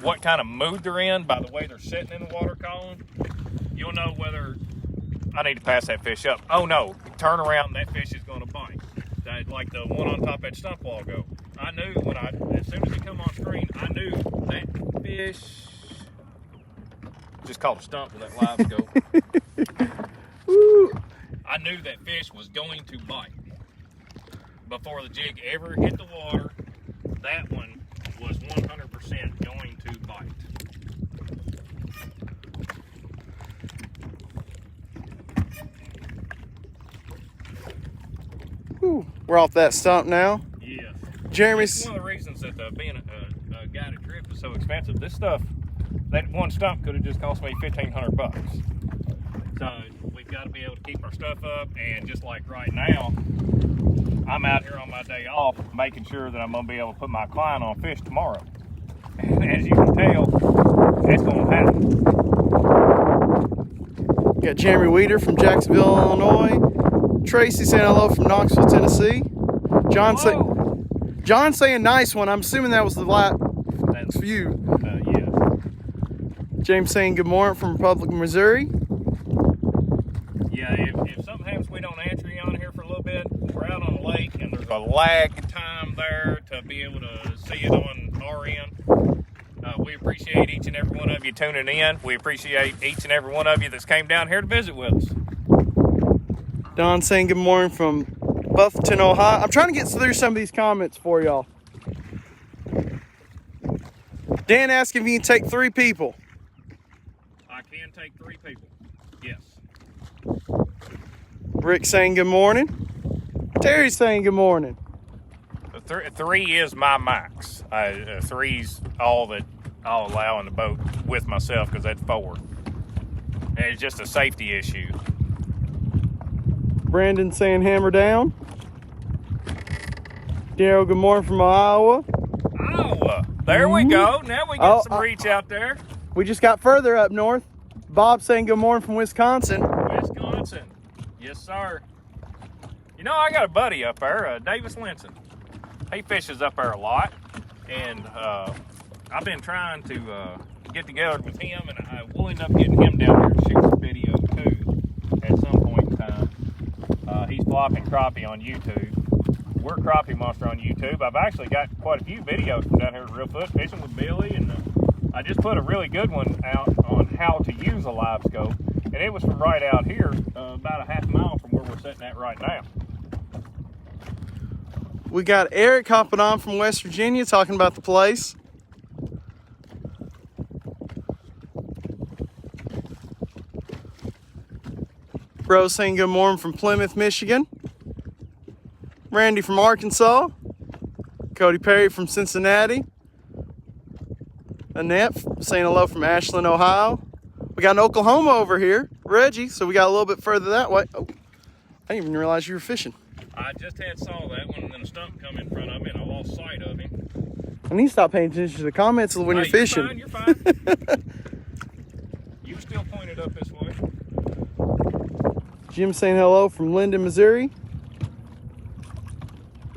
B: what kind of mood they're in by the way they're sitting in the water column, you'll know whether I need to pass that fish up. Oh no, turn around, that fish is going to bite. Like the one on top of that stump wall ago. I knew as soon as it come on screen, I knew that fish, just called a stump with that live scope. I knew that fish was going to bite. Before the jig ever hit the water, that one was 100% going to bite.
A: We're off that stump now.
B: Yeah.
A: Jeremy's
B: one of the reasons that being a guided trip is so expensive. This stuff that one stump could have just cost me $1,500. So we've got to be able to keep our stuff up, and just like right now, I'm out here on my day off making sure that I'm going to be able to put my client on fish tomorrow. And as you can tell, that's going to happen.
A: Got Jeremy Weeder from Jacksonville, Illinois. Tracy saying hello from Knoxville, Tennessee. John saying nice one. I'm assuming that was the last few.
B: Yeah.
A: James saying good morning from Republic, Missouri.
B: Yeah, if something happens we don't answer you on here for a little bit, we're out on the lake and there's a lag time there to be able to see it on our end. We appreciate each and every one of you tuning in. We appreciate each and every one of you that's came down here to visit with us.
A: Don saying good morning from Buffington, Ohio. I'm trying to get through some of these comments for y'all. Dan asking if you can take 3 people.
B: I can take 3 people. Yes.
A: Rick saying good morning. Terry saying good morning.
B: 3 is my max. 3's all that I'll allow in the boat with myself, because that's 4. And it's just a safety issue.
A: Brandon saying hammer down. Daryl, good morning from Iowa.
B: Iowa. There we go. Now we get some reach out there.
A: We just got further up north. Bob saying good morning from Wisconsin.
B: Wisconsin. Yes, sir. You know, I got a buddy up there, Davis Linson. He fishes up there a lot. And I've been trying to get together with him, and I will end up getting him down here to shoot some video too at some point in time. He's flopping crappie on YouTube. We're Crappie Monster on YouTube. I've actually got quite a few videos from down here at Reelfoot fishing with Billy, and I just put a really good one out on how to use a live scope, and it was from right out here, about a half mile from where we're sitting at right now.
A: We got Eric hopping on from West Virginia talking about the place. Rose saying good morning from Plymouth, Michigan. Randy from Arkansas. Cody Perry from Cincinnati. Annette saying hello from Ashland, Ohio. We got an Oklahoma over here, Reggie, so we got a little bit further that way. Oh, I didn't even realize you were fishing.
B: I just saw that one, and then a stump come in front of me, and I lost sight of him.
A: I need to stop paying attention to the comments when you're fishing.
B: You're fine. You still pointed up this way.
A: Jim saying hello from Linden, Missouri.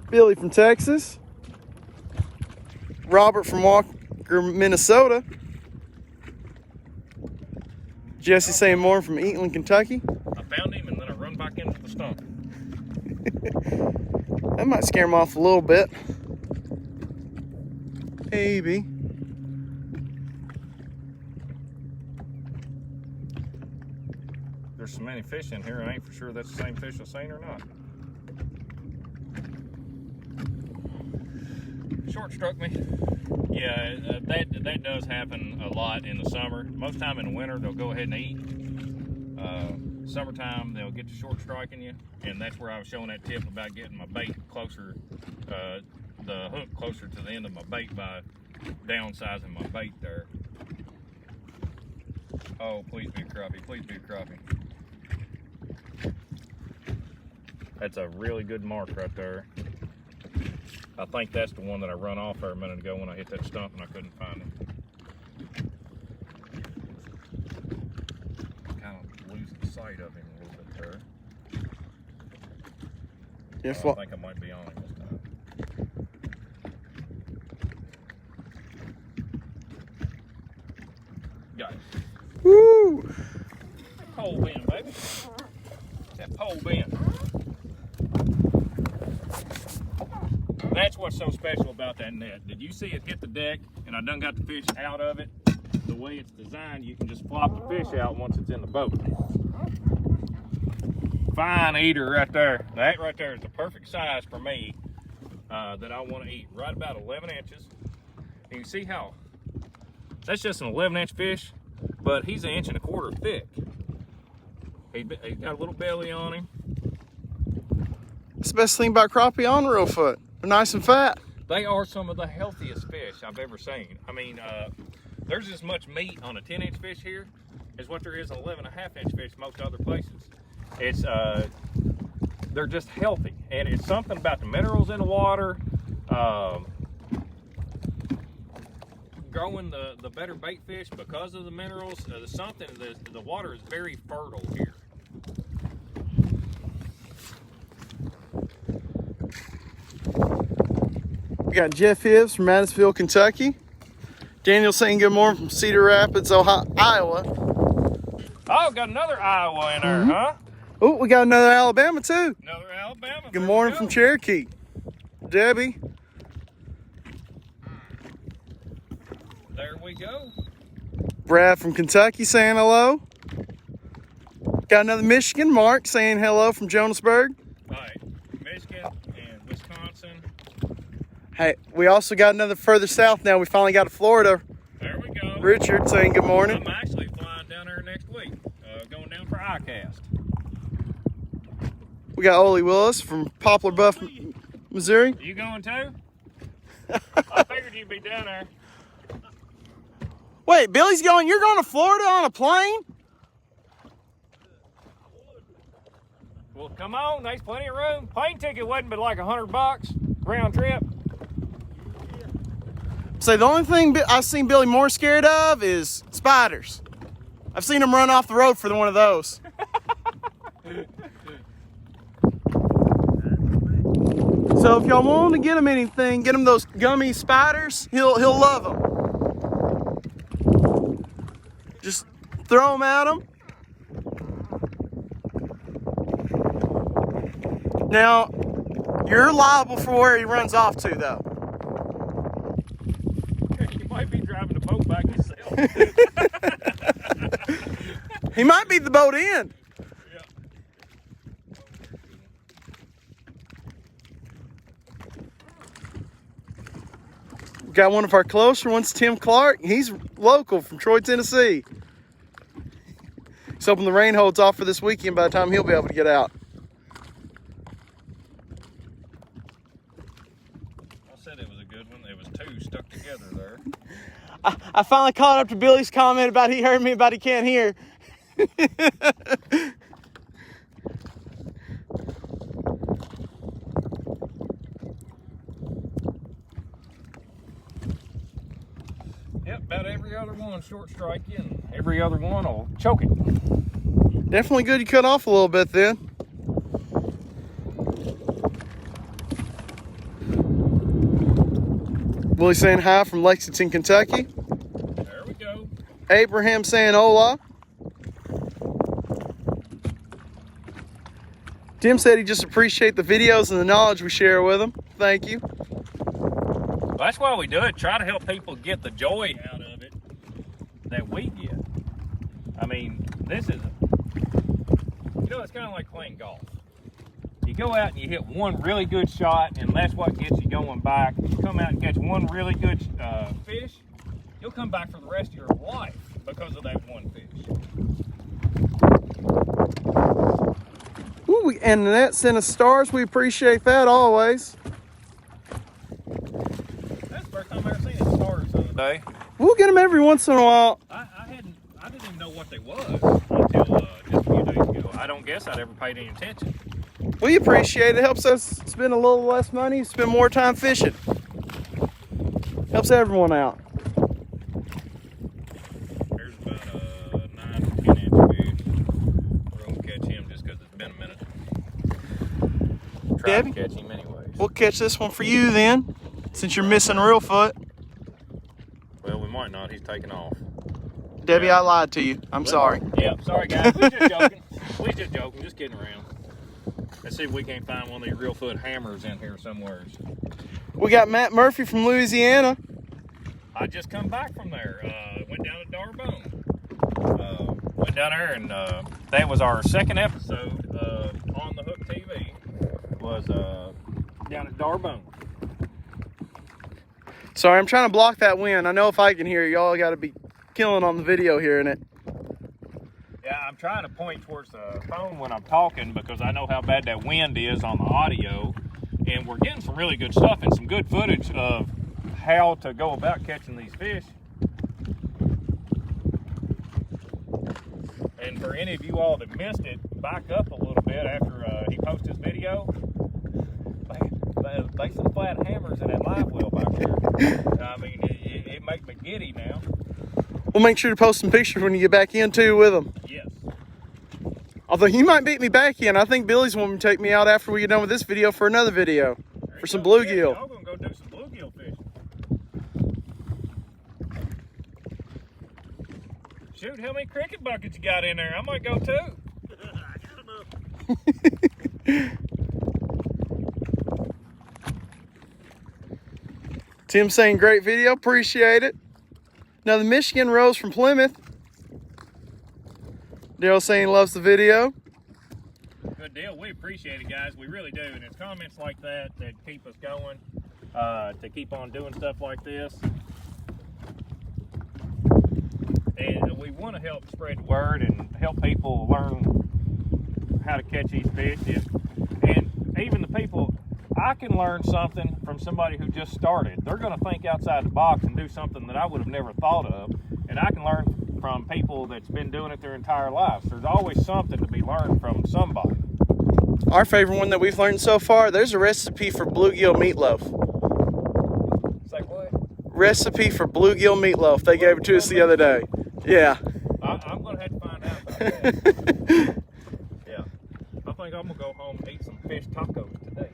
A: Billy from Texas. Robert from Walker, Minnesota. Jesse saying more from Eatland, Kentucky.
B: I found him, and then I run back into the stump.
A: That might scare him off a little bit. Maybe.
B: There's so many fish in here, I ain't for sure that's the same fish I've seen or not. Short struck me. Yeah, that does happen a lot in the summer. Most time in the winter, they'll go ahead and eat. Summertime, they'll get to short striking you, and that's where I was showing that tip about getting my bait closer, the hook closer to the end of my bait by downsizing my bait there. Oh, please be a crappie, please be a crappie. That's a really good mark right there. I think that's the one that I run off there a minute ago when I hit that stump and I couldn't find it. Kind of losing sight of him a little bit there.
A: Yes,
B: I think I might be on him this time. Got it.
A: Woo!
B: That pole bend, baby. That pole bend. That's what's so special about that net. Did you see it hit the deck and I done got the fish out of it? The way it's designed, you can just flop the fish out once it's in the boat. Fine eater right there. That right there is the perfect size for me that I want to eat. Right about 11 inches. And you can see how that's just an 11-inch fish, but he's 1.25 inches thick. He's got a little belly on him.
A: That's the best thing about crappie on Reelfoot. They're nice and fat.
B: They are some of the healthiest fish I've ever seen. I mean, there's as much meat on a 10-inch fish here as what there is on 11.5-inch fish most other places. It's they're just healthy, and it's something about the minerals in the water, growing the better bait fish because of the minerals. The water is very fertile here.
A: We got Jeff Hibbs from Madisonville, Kentucky. Daniel saying good morning from Cedar Rapids, Ohio, Iowa.
B: Oh, got another Iowa in there, huh?
A: Oh, we got another Alabama too.
B: Another Alabama.
A: Good morning from Cherokee. Debbie.
B: There we go.
A: Brad from Kentucky saying hello. Got another Michigan. Mark saying hello from Jonasburg.
B: All right, Michigan and Wisconsin.
A: Hey, we also got another further south now. We finally got to Florida.
B: There we go.
A: Richard saying good morning.
B: I'm actually flying down there next week, going down for ICAST.
A: We got Ole Willis from Poplar Bluff, Missouri.
B: You going too? I figured you'd be down there.
A: Wait, Billy's going, you're going to Florida on a plane?
B: Well, come on, there's plenty of room. Plane ticket wasn't but like $100 round trip.
A: So the only thing I've seen Billy more scared of is spiders. I've seen him run off the road for one of those. So if y'all want to get him anything, get him those gummy spiders. He'll love them. Just throw them at him. Now, you're liable for where he runs off to, though.
B: You might be driving the boat back yourself.
A: He might be the boat end.
B: Yeah.
A: We got one of our closer ones, Tim Clark. He's local from Troy, Tennessee. He's hoping the rain holds off for this weekend by the time he'll be able to get out.
B: I said it was a good one. It was two stuck together there.
A: I finally caught up to Billy's comment about he heard me, but he can't hear.
B: Yep, about every other one short strike you, and every other one will choke it.
A: Definitely good you cut off a little bit then. Willie saying hi from Lexington, Kentucky.
B: There we go.
A: Abraham saying hola. Tim said he just appreciate the videos and the knowledge we share with him. Thank you.
B: Well, that's why we do it. Try to help people get the joy out of it that we get. I mean, this is, it's kind of like playing golf. You go out and you hit one really good shot, and that's what gets you going back. You come out and catch one really good fish, you'll come back for the rest of your life because of that one fish.
A: Ooh, and that sent us stars. We appreciate that always.
B: That's the first time I've ever seen it stars the other day.
A: We'll get them every once in a while.
B: I didn't even know what they was until just a few days ago. I don't guess I'd ever paid any attention.
A: We appreciate it. Helps us spend a little less money, spend more time fishing. Helps everyone out.
B: There's about a 9 to 10 inch fish. We're gonna catch him just because it's been a minute. Try
A: Debbie?
B: to catch him anyways.
A: We'll catch this one for you then, since you're missing Reelfoot.
B: Well, we might not. He's taking off.
A: Debbie,
B: Yeah.
A: I lied to you. I'm sorry.
B: Yeah, sorry guys. We're just joking. We're just joking. Just kidding around. Let's see if we can't find one of these Reelfoot hammers in here somewhere.
A: We got Matt Murphy from Louisiana.
B: I just come back from there. Went down to Darbone. Went down there, and that was our second episode of On the Hook TV. Was down at Darbone.
A: Sorry, I'm trying to block that wind. I know if I can hear it, y'all got to be killing on the video hearing it.
B: Yeah, I'm trying to point towards the phone when I'm talking because I know how bad that wind is on the audio. And we're getting some really good stuff and some good footage of how to go about catching these fish. And for any of you all that missed it, back up a little bit after he posted his video. They some flat hammers in that live well back there. I mean, it makes me giddy now.
A: We'll make sure to post some pictures when you get back in too with them.
B: Yes.
A: Although he might beat me back in. I think Billy's wanting to take me out after we get done with this video for another video. For some bluegill.
B: I'm going to go do some bluegill fishing. Shoot, how many cricket buckets you got in there? I might go too. I got enough.
A: Tim saying great video, appreciate it. Now the Michigan Rose from Plymouth. Daryl saying loves the video.
B: Good deal. We appreciate it, guys. We really do. And it's comments like that that keep us going, to keep on doing stuff like this. And we want to help spread the word and help people learn how to catch these fish. And even the people, I can learn something from somebody who just started. They're going to think outside the box and do something that I would have never thought of. And I can learn from people that's been doing it their entire lives. There's always something to be learned from somebody.
A: Our favorite one that we've learned so far, there's a recipe for bluegill meatloaf.
B: Say what?
A: Recipe for bluegill meatloaf. They gave it to us the other day. Yeah.
B: I'm going to have to find out about that. Yeah. I think I'm going to go home and eat some fish tacos today.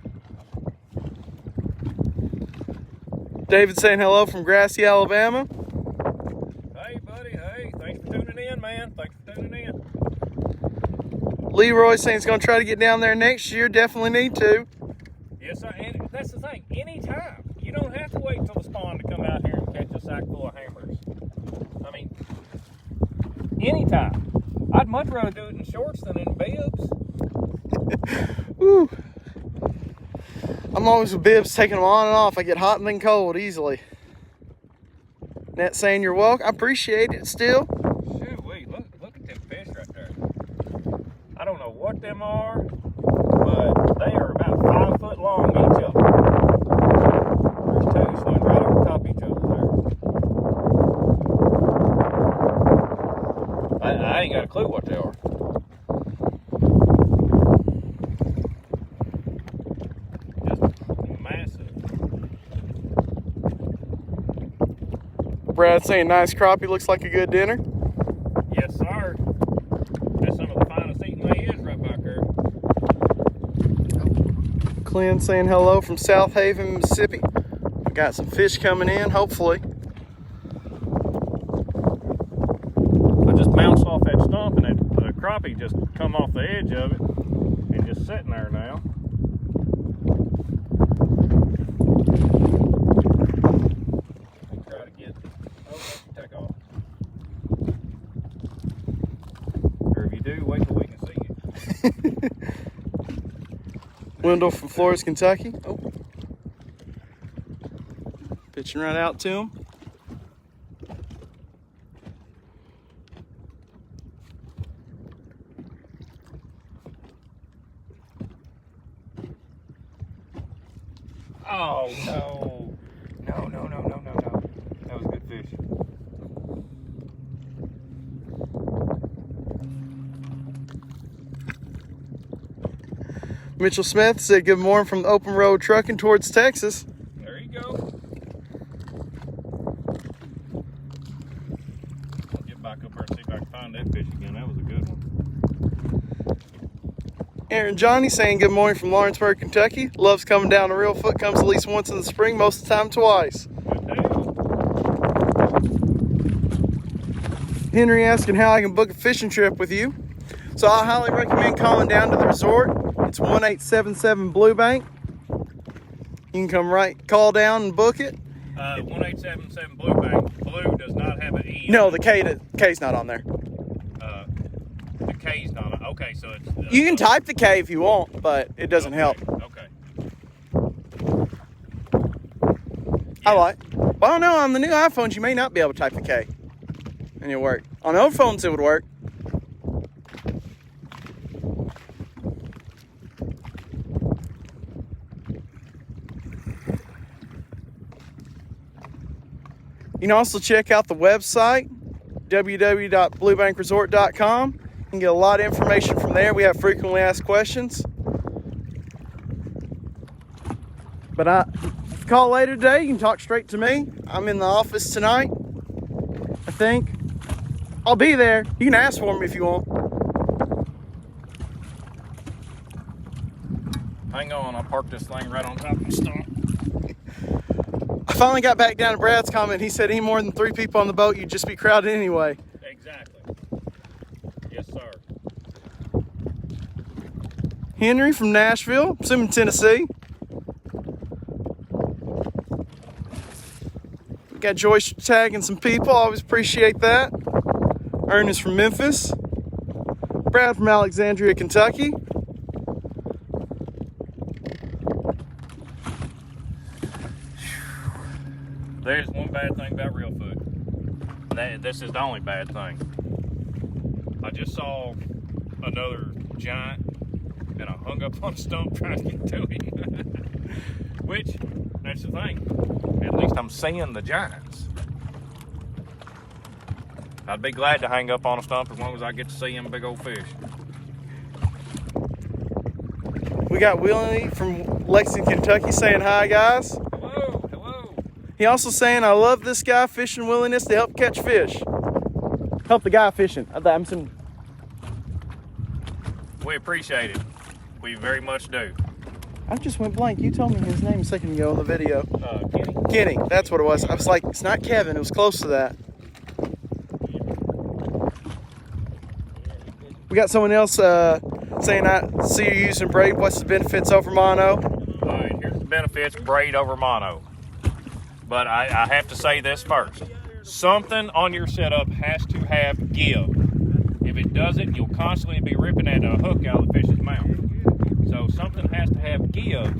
A: David saying hello from Grassy, Alabama.
B: Hey, buddy. Hey, thanks for tuning in, man. Thanks for tuning in.
A: Leroy saying he's going to try to get down there next year. Definitely need to.
B: Yes, sir. And that's the thing. Anytime. You don't have to wait until the spawn to come out here and catch a sack full of hammers. I mean, anytime. I'd much rather do it in shorts than in bibs.
A: Woo. I'm always with bibs, taking them on and off. I get hot and then cold easily. Net saying you're welcome. I appreciate it still.
B: Shoot, wait, look at them fish right there. I don't know what them are, but they are about 5 foot long each of them. There's two swimming right over top of each other there. I ain't got a clue what they are.
A: Brad saying nice crappie, looks like a good dinner.
B: Yes, sir. That's some of the finest eating they is right back there.
A: Clint saying hello from South Haven, Mississippi. We got some fish coming in, hopefully.
B: I just bounced off that stump and the crappie just come off the edge of it and just sitting there now.
A: Wendell from Flores, Kentucky. Oh. Pitching right out to him.
B: Oh, no. No. That was good fish.
A: Mitchell Smith said good morning from the open road trucking towards Texas.
B: There you go. I'll get back up there and see if I can find that fish again. That was a good one.
A: Aaron Johnny saying good morning from Lawrenceburg, Kentucky. Loves coming down to Reelfoot. Comes at least once in the spring, most of the time twice.
B: Good deal.
A: Henry asking how I can book a fishing trip with you. So I highly recommend calling down to the resort. It's 1877 Blue Bank. You can call down and book it.
B: 1877 Blue Bank. Blue does not have an E.
A: No, the K's not on there.
B: The K's not on. Okay, so it's...
A: you can type the K if you want, but it doesn't help.
B: Okay.
A: I like. Well, I don't know, on the new iPhones, you may not be able to type the K. And it'll work. On old phones, it would work. You can also check out the website, www.bluebankresort.com. You can get a lot of information from there. We have frequently asked questions. But if you call later today, you can talk straight to me. I'm in the office tonight, I think. I'll be there. You can ask for me if you want.
B: Hang on, I'll park this thing right on top of the stump.
A: I finally got back down to Brad's comment. He said any more than 3 people on the boat, you'd just be crowded anyway.
B: Exactly. Yes, sir.
A: Henry from Nashville, I'm in Tennessee. We got Joyce tagging some people. Always appreciate that. Ernest from Memphis. Brad from Alexandria, Kentucky.
B: There's one bad thing about Reelfoot. This is the only bad thing. I just saw another giant, and I hung up on a stump trying to get to him. Which, that's the thing. At least I'm seeing the giants. I'd be glad to hang up on a stump as long as I get to see them big old fish.
A: We got Willie from Lexington, Kentucky saying hi, guys.
B: Hello, hello.
A: He also saying, I love this guy fishing willingness to help catch fish. Help the guy fishing. I'm saying.
B: We appreciate it. We very much do.
A: I just went blank. You told me his name a second ago in the video.
B: Kenny?
A: Kenny, that's what it was. I was like, it's not Kevin. It was close to that. We got someone else saying, I see you using Braid. What's the benefits over mono?
B: All right, here's the benefits of Braid over mono. But I have to say this first. Something on your setup has to have give. If it doesn't, you'll constantly be ripping at a hook out of the fish's mouth. So something has to have give.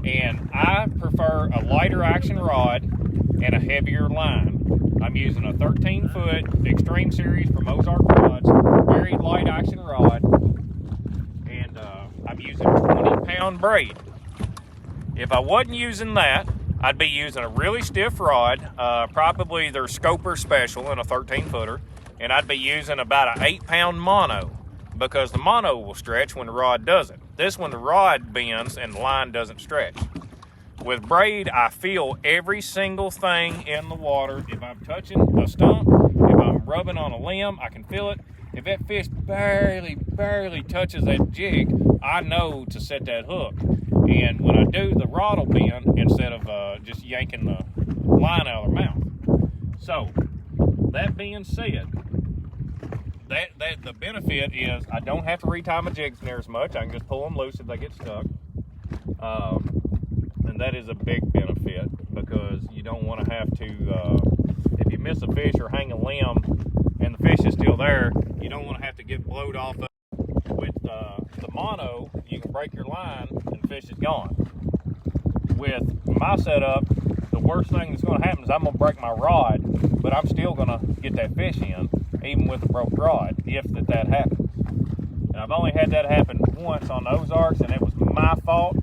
B: And I prefer a lighter action rod and a heavier line. I'm using a 13-foot Extreme Series from Ozark Rods, very light action rod, and I'm using 20-pound braid. If I wasn't using that, I'd be using a really stiff rod, probably their Scoper Special in a 13-footer, and I'd be using about an 8-pound mono, because the mono will stretch when the rod doesn't. This one, the rod bends and the line doesn't stretch. With Braid, I feel every single thing in the water. If I'm touching a stump, if I'm rubbing on a limb, I can feel it. If that fish barely touches that jig, I know to set that hook. And when I do, the rod will bend instead of just yanking the line out of their mouth. So, that being said, that the benefit is I don't have to retie my jigs near as much. I can just pull them loose if they get stuck. And that is a big benefit, because you don't want to have to, if you miss a fish or hang a limb and the fish is still there, you don't want to have to get blowed off of it. With the mono, you can break your line and the fish is gone. With my setup, the worst thing that's going to happen is I'm going to break my rod, but I'm still going to get that fish in, even with a broke rod, if that happens. And I've only had that happen once on the Ozarks, and it was my fault.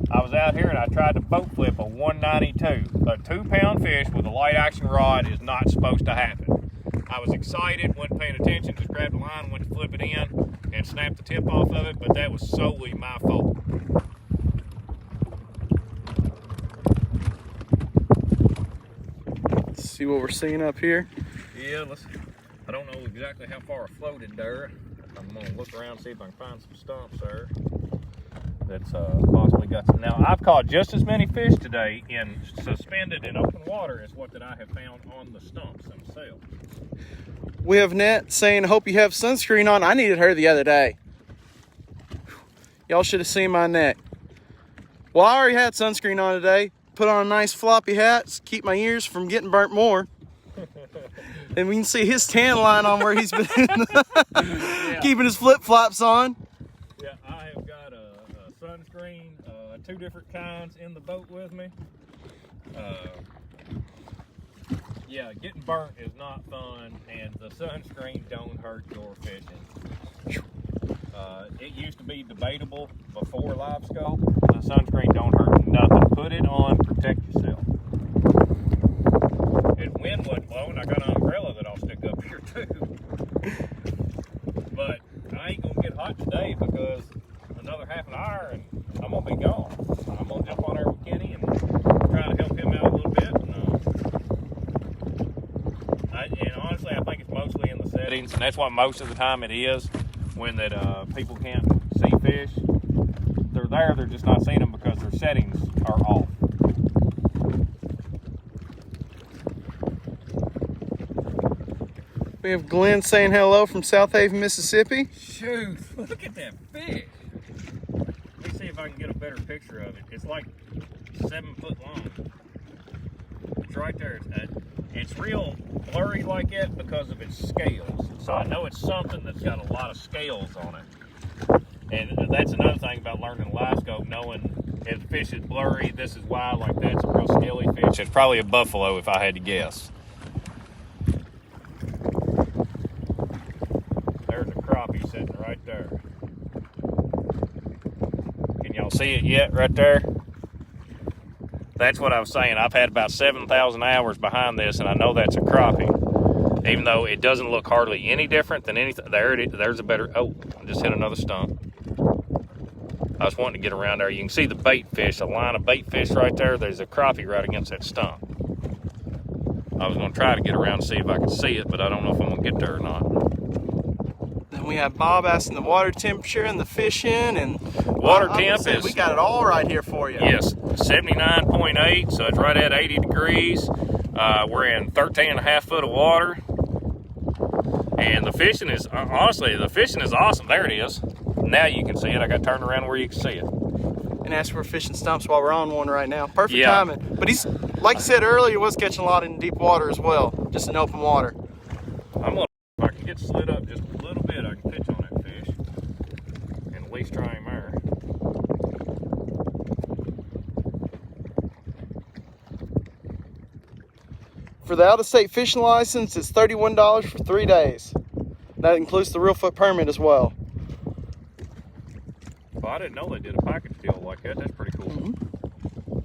B: I was out here and I tried to boat flip a 192. A 2-pound fish with a light action rod is not supposed to happen. I was excited, wasn't paying attention, just grabbed the line, went to flip it in, and snapped the tip off of it, but that was solely my fault.
A: Let's see what we're seeing up here.
B: Yeah, I don't know exactly how far I floated there. I'm gonna look around and see if I can find some stumps there. That's possibly got some. Now, I've caught just as many fish today in suspended in open water as what that I have found on the stumps themselves.
A: We have Net saying, hope you have sunscreen on. I needed her the other day. Y'all should have seen my neck. Well, I already had sunscreen on today. Put on a nice floppy hat to keep my ears from getting burnt more. And we can see his tan line on where he's been
B: Yeah.
A: keeping his flip-flops on.
B: Yeah, I have got a sunscreen, 2 different kinds in the boat with me. Yeah, getting burnt is not fun, and the sunscreen don't hurt your fishing. It used to be debatable before live scope. The sunscreen don't hurt nothing. Put it on, protect yourself. And wind wasn't blowing. I got an umbrella that I'll stick up here too. But mostly in the settings, and that's what most of the time it is when that people can't see fish. They're there, they're just not seeing them because their settings are off.
A: We have Glenn saying hello from South Haven, Mississippi.
B: Shoot, look at that fish. Let me see if I can get a better picture of it. It's like 7 foot long. It's right there. It's real blurry like that because of its scales. So I know it's something that's got a lot of scales on it. And that's another thing about learning live scope, knowing if the fish is blurry, this is why, like that's a real scaly fish. It's probably a buffalo if I had to guess. There's a crappie sitting right there. Can y'all see it yet right there? That's what I was saying. I've had about 7,000 hours behind this, and I know that's a crappie. Even though it doesn't look hardly any different than anything. There's a better, oh, I just hit another stump. I was wanting to get around there. You can see the bait fish, a line of bait fish right there. There's a crappie right against that stump. I was going to try to get around and see if I could see it, but I don't know if I'm going to get there or not.
A: Then we have Bob asking the water temperature and the fishing, and
B: water temp is,
A: we got it all right here for you.
B: Yes, 79.8, so it's right at 80 degrees. We're in 13.5 foot of water. And the fishing is, honestly, the fishing is awesome. There it is. Now you can see it. I got turned around where you can see it.
A: And as we're fishing stumps while we're on one right now. Perfect timing. But he's, like I said earlier, was catching a lot in deep water as well, just in open water.
B: I'm gonna, if I can get slid up just a little bit, I can pitch on that fish and at least try him there.
A: For the out-of-state fishing license, it's $31 for 3 days. That includes the Reelfoot permit as well.
B: Well, I didn't know they did a package deal like that. That's pretty cool.
A: Mm-hmm.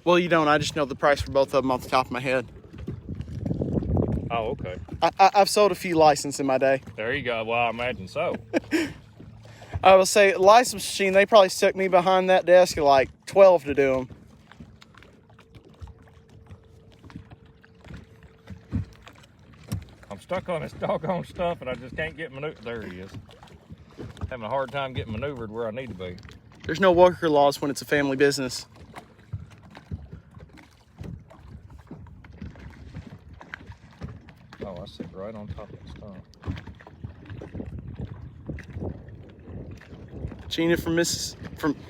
A: Well, you don't. I just know the price for both of them off the top of my head.
B: Oh, okay.
A: I've sold a few licenses in my day.
B: There you go. Well, I imagine so.
A: I will say, license machine, they probably stuck me behind that desk at like 12 to do them.
B: I'm stuck on this doggone stuff and I just can't get maneuvered. There he is. Having a hard time getting maneuvered where I need to be.
A: There's no worker laws when it's a family business.
B: Oh, I sit right on top of that stump.
A: Gina from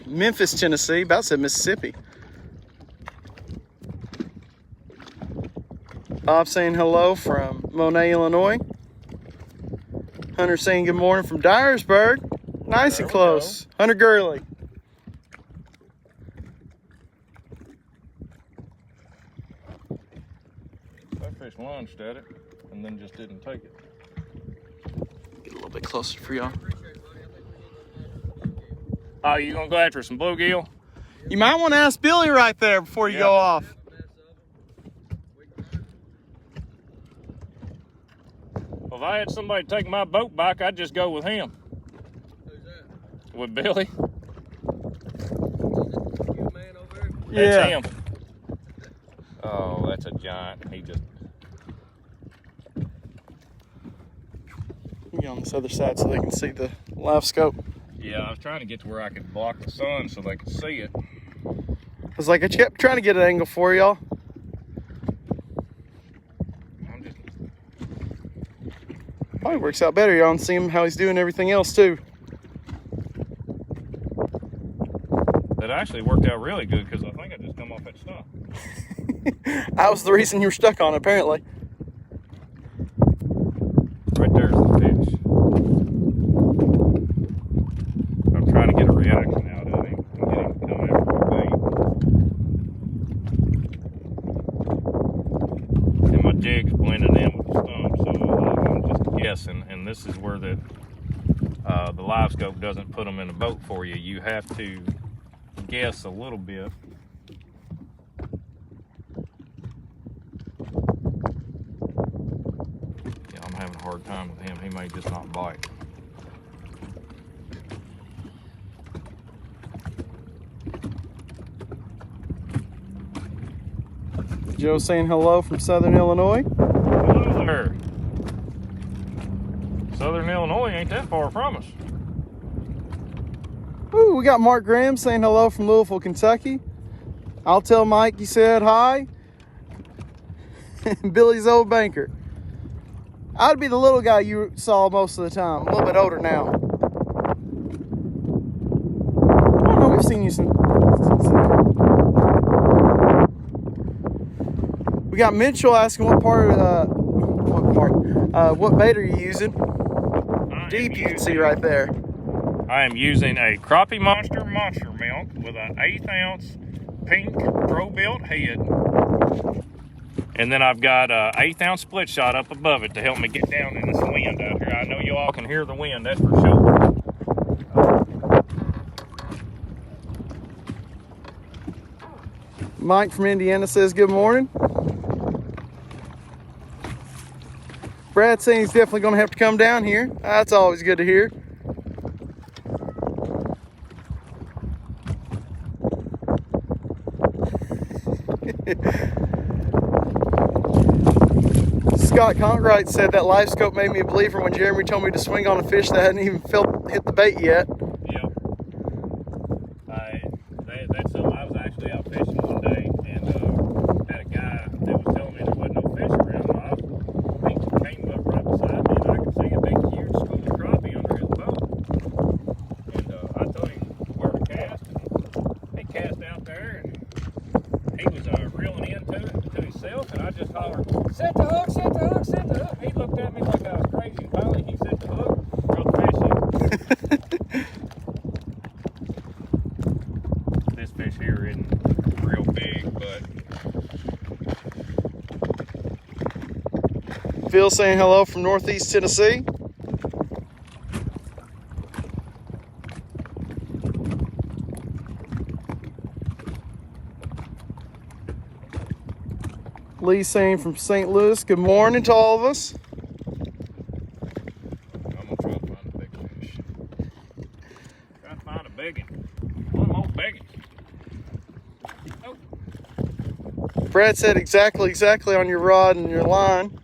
A: Memphis, Tennessee, about said Mississippi. Bob saying hello from Monet, Illinois. Hunter saying good morning from Dyersburg. Nice
B: There
A: and close. Hunter Gurley.
B: That fish lunged at it and then just didn't take it.
A: Get a little bit closer for y'all.
B: Oh, you gonna go after some bluegill?
A: You might want to ask Billy right there before you go off.
B: Well, if I had somebody take my boat back, I'd just go with him.
C: Who's that?
B: With Billy.
C: You man over there?
A: Yeah.
B: That's him. Oh, that's a giant. He just...
A: Get on this other side so they can see the live scope.
B: Yeah, I was trying to get to where I could block the sun so they could see it.
A: I was like, I kept trying to get an angle for y'all.
B: I'm just...
A: Probably works out better, y'all, and see him how he's doing everything else too.
B: That actually worked out really good because I think I just come off that stump.
A: That was the reason you were stuck on it, apparently.
B: Right there's the fish. I'm trying to get a reaction out of him and get him to come after the bait. And my jig's blending in with the stump, so I'm just guessing. And this is where the live scope doesn't put them in the boat for you. You have to guess a little bit. Yeah, I'm having a hard time with him. He may just not bite.
A: Joe saying hello from Southern Illinois.
B: Hello there. Southern Illinois ain't that far from us.
A: Ooh, we got Mark Graham saying hello from Louisville, Kentucky. I'll tell Mike you said hi. Billy's old banker. I'd be the little guy you saw most of the time. A little bit older now. I don't know, we've seen you since. We got Mitchell asking what bait are you using? Deep, you can see right there.
B: I am using a Crappie Monster milk with an 1/8 ounce pink pro-built head. And then I've got a 1/8 ounce split shot up above it to help me get down in this wind out here. I know you all can hear the wind, that's for sure.
A: Mike from Indiana says good morning. Brad saying he's definitely going to have to come down here. That's always good to hear. Scott Conkright said that live scope made me a believer when Jeremy told me to swing on a fish that hadn't even hit the bait yet.
B: Yeah. That's something. I was actually out fishing one day and had a guy that was telling me there wasn't no fish around. He came up right beside me and I could see a big, huge school of crappie under his boat. And I told him where to cast. And he cast out there and he was reeling into it to himself. And I just hollered, "Set the hook, set the hook, set the hook." He looked at me like I was crazy. And finally he set the hook, threw the fish in. This fish here isn't real big, but
A: Phil saying hello from Northeast Tennessee. Lee saying from St. Louis, good morning to all of us.
B: I'm gonna try to find a big fish. Try to find a big one. One more big one. Oh.
A: Brad said exactly on your rod and your line.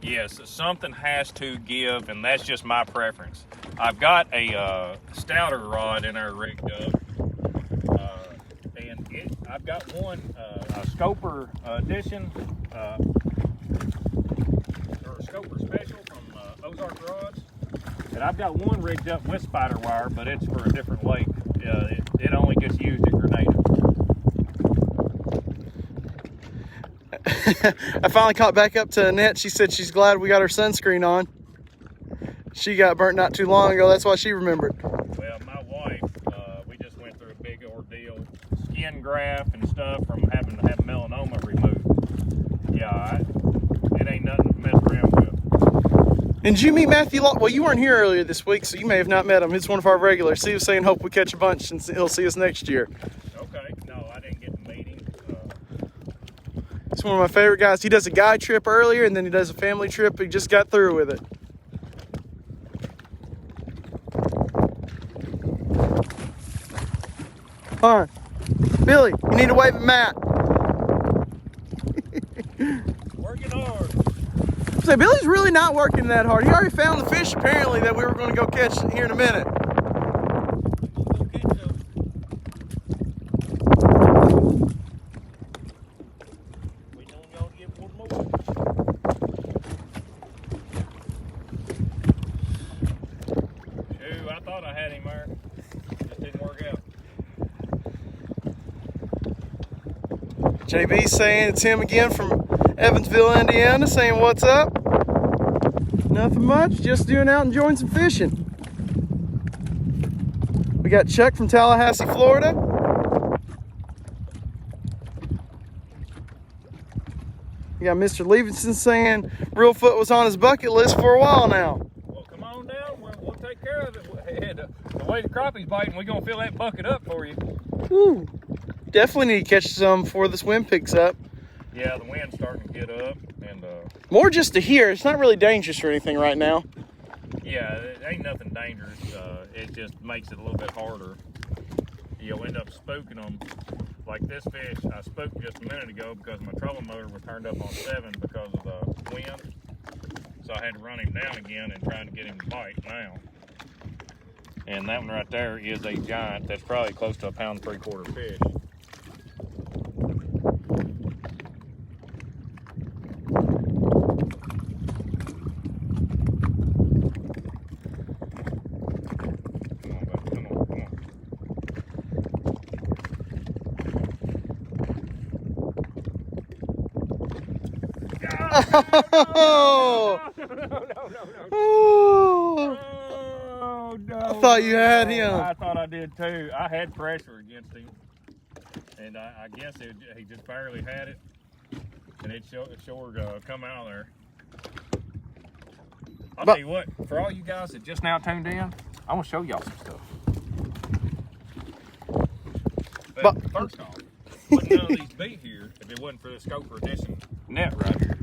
B: Yes, something has to give, and that's just my preference. I've got a stouter rod in there rigged up, and I've got one a Scoper edition or a Scoper special from Ozark Rods, and I've got one rigged up with spider wire, but it's for a different lake. It only gets used at Grenada.
A: I finally caught back up to Annette. She said she's glad we got her sunscreen on. She got burnt not too long ago. That's why she remembered.
B: Well, my wife, we just went through a big ordeal, skin graft and stuff from having to have melanoma removed. Yeah, it ain't nothing to mess around with.
A: And did you meet Matthew Law? Well, you weren't here earlier this week, so you may have not met him. He's one of our regulars. He was saying hope we catch a bunch and he'll see us next year.
B: Okay, no, I didn't get to meet him.
A: He's one of my favorite guys. He does a guy trip earlier, and then he does a family trip. He just got through with it. All right. Billy, you need to wave at Matt.
B: Working hard.
A: So Billy's really not working that hard. He already found the fish, apparently, that we were going to go catch here in a minute.
B: I thought I had him there. Just didn't work out.
A: JB saying it's him again from Evansville, Indiana, saying what's up. Nothing much, just doing out enjoying some fishing. We got Chuck from Tallahassee, Florida. We got Mr. Levinson saying Reelfoot was on his bucket list for a while now.
B: Well, come on down. We'll take care of it. The way the crappie's biting, we're going to fill that bucket up for you.
A: Woo. Definitely need to catch some before this wind picks up.
B: Yeah, the wind's starting to get up. And
A: more just to hear. It's not really dangerous or anything right now.
B: yeah, it ain't nothing dangerous. It just makes it a little bit harder. You'll end up spooking them. Like this fish, I spooked just a minute ago because my trolling motor was turned up on 7 because of the wind. So I had to run him down again and trying to get him to bite now. And that one right there is a giant. That's probably close to a 1.75 pound fish. Come on, buddy. Come on, come on.
A: Oh! Oh!
B: No.
A: I thought you had him.
B: I thought I did too. I had pressure against him, and I guess he just barely had it, and it sure come out of there. I'll tell you what, for all you guys that just now tuned in, I'm gonna show y'all some stuff. But first off, wouldn't none of these be here if it wasn't for the Scope Edition net right here.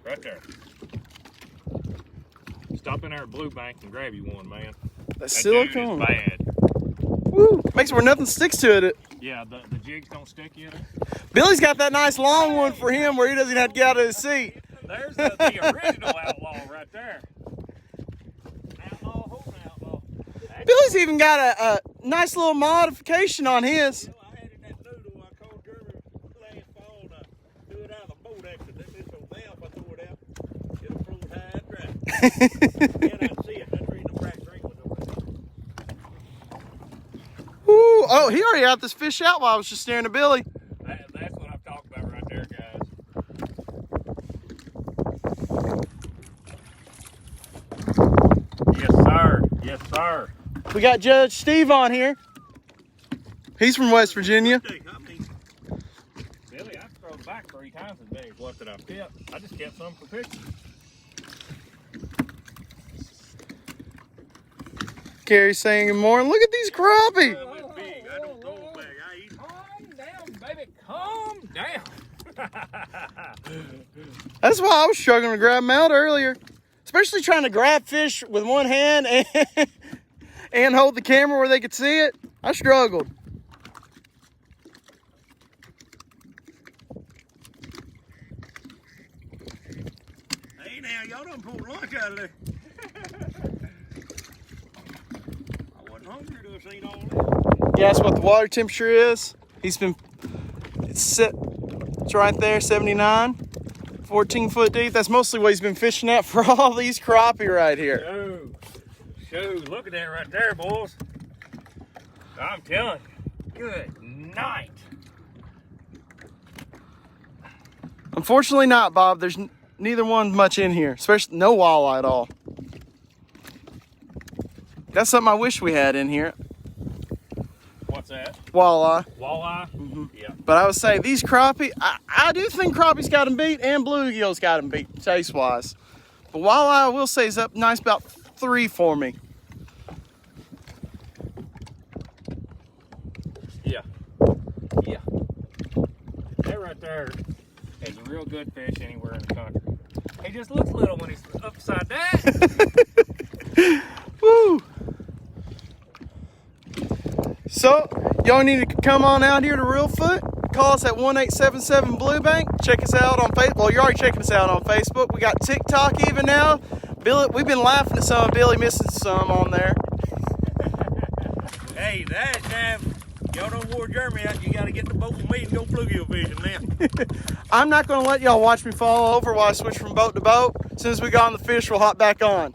B: Right there. Stop in there at Blue Bank and grab you one, man.
A: That silicone.
B: Dude is bad.
A: Woo! Makes it where nothing sticks to it.
B: Yeah, the jigs don't stick in it.
A: Billy's got that nice long one for him where he doesn't have to get out of his seat.
B: There's the original outlaw right there. Outlaw, holding outlaw.
A: Billy's even got a nice little modification on his.
C: I had in that noodle I called Jeremy last fall to do it out of the boat accidentally, so now if I throw it out, it'll float high and dry. And I see it. That's the reason the black drink was over there.
A: Ooh, oh, he already got this fish out while I was just staring at Billy.
B: That's what I'm talking about right there, guys. Yes, sir. Yes, sir.
A: We got Judge Steve on here. He's from West Virginia.
C: I mean,
B: Billy, I've thrown back 3 times a day. What did I kept? I just kept some for pictures.
A: Carrie's saying good morning. Look at these crappie.
C: I'm big. I don't go back. I eat.
B: Calm down, baby. Calm down.
A: That's why I was struggling to grab them out earlier. Especially trying to grab fish with one hand and hold the camera where they could see it. I struggled.
C: Hey now, y'all done pulled lunch out of there. I wasn't hungry to have seen all that.
A: Yeah, that's what the water temperature is. It's right there, 79, 14 foot deep. That's mostly what he's been fishing at for all these crappie right here.
B: Shoot, look at that right there, boys. I'm telling you, good night.
A: Unfortunately not, Bob. There's neither one much in here, especially no walleye at all. That's something I wish we had in here.
B: What's that?
A: Walleye.
B: Walleye? Mm-hmm. Yeah.
A: But I would say these crappie, I do think crappie's got them beat and bluegill's got them beat taste-wise. But walleye, I will say, is up nice about 3 for me.
B: Yeah. Yeah. That right there is a real good fish anywhere in the country. He just looks little when he's upside down.
A: Woo! So, y'all need to come on out here to Reelfoot. Call us at 1877 Blue Bank. Check us out on Facebook. Well, you're already checking us out on Facebook. We got TikTok even now. Billy, we've been laughing at some of Billy missing some on there.
C: Hey, that time y'all don't wore Jeremy out. You got to get the boat with me and go bluegill fishing now.
A: I'm not going to let y'all watch me fall over while I switch from boat to boat. As soon as we got on the fish, we'll hop back on.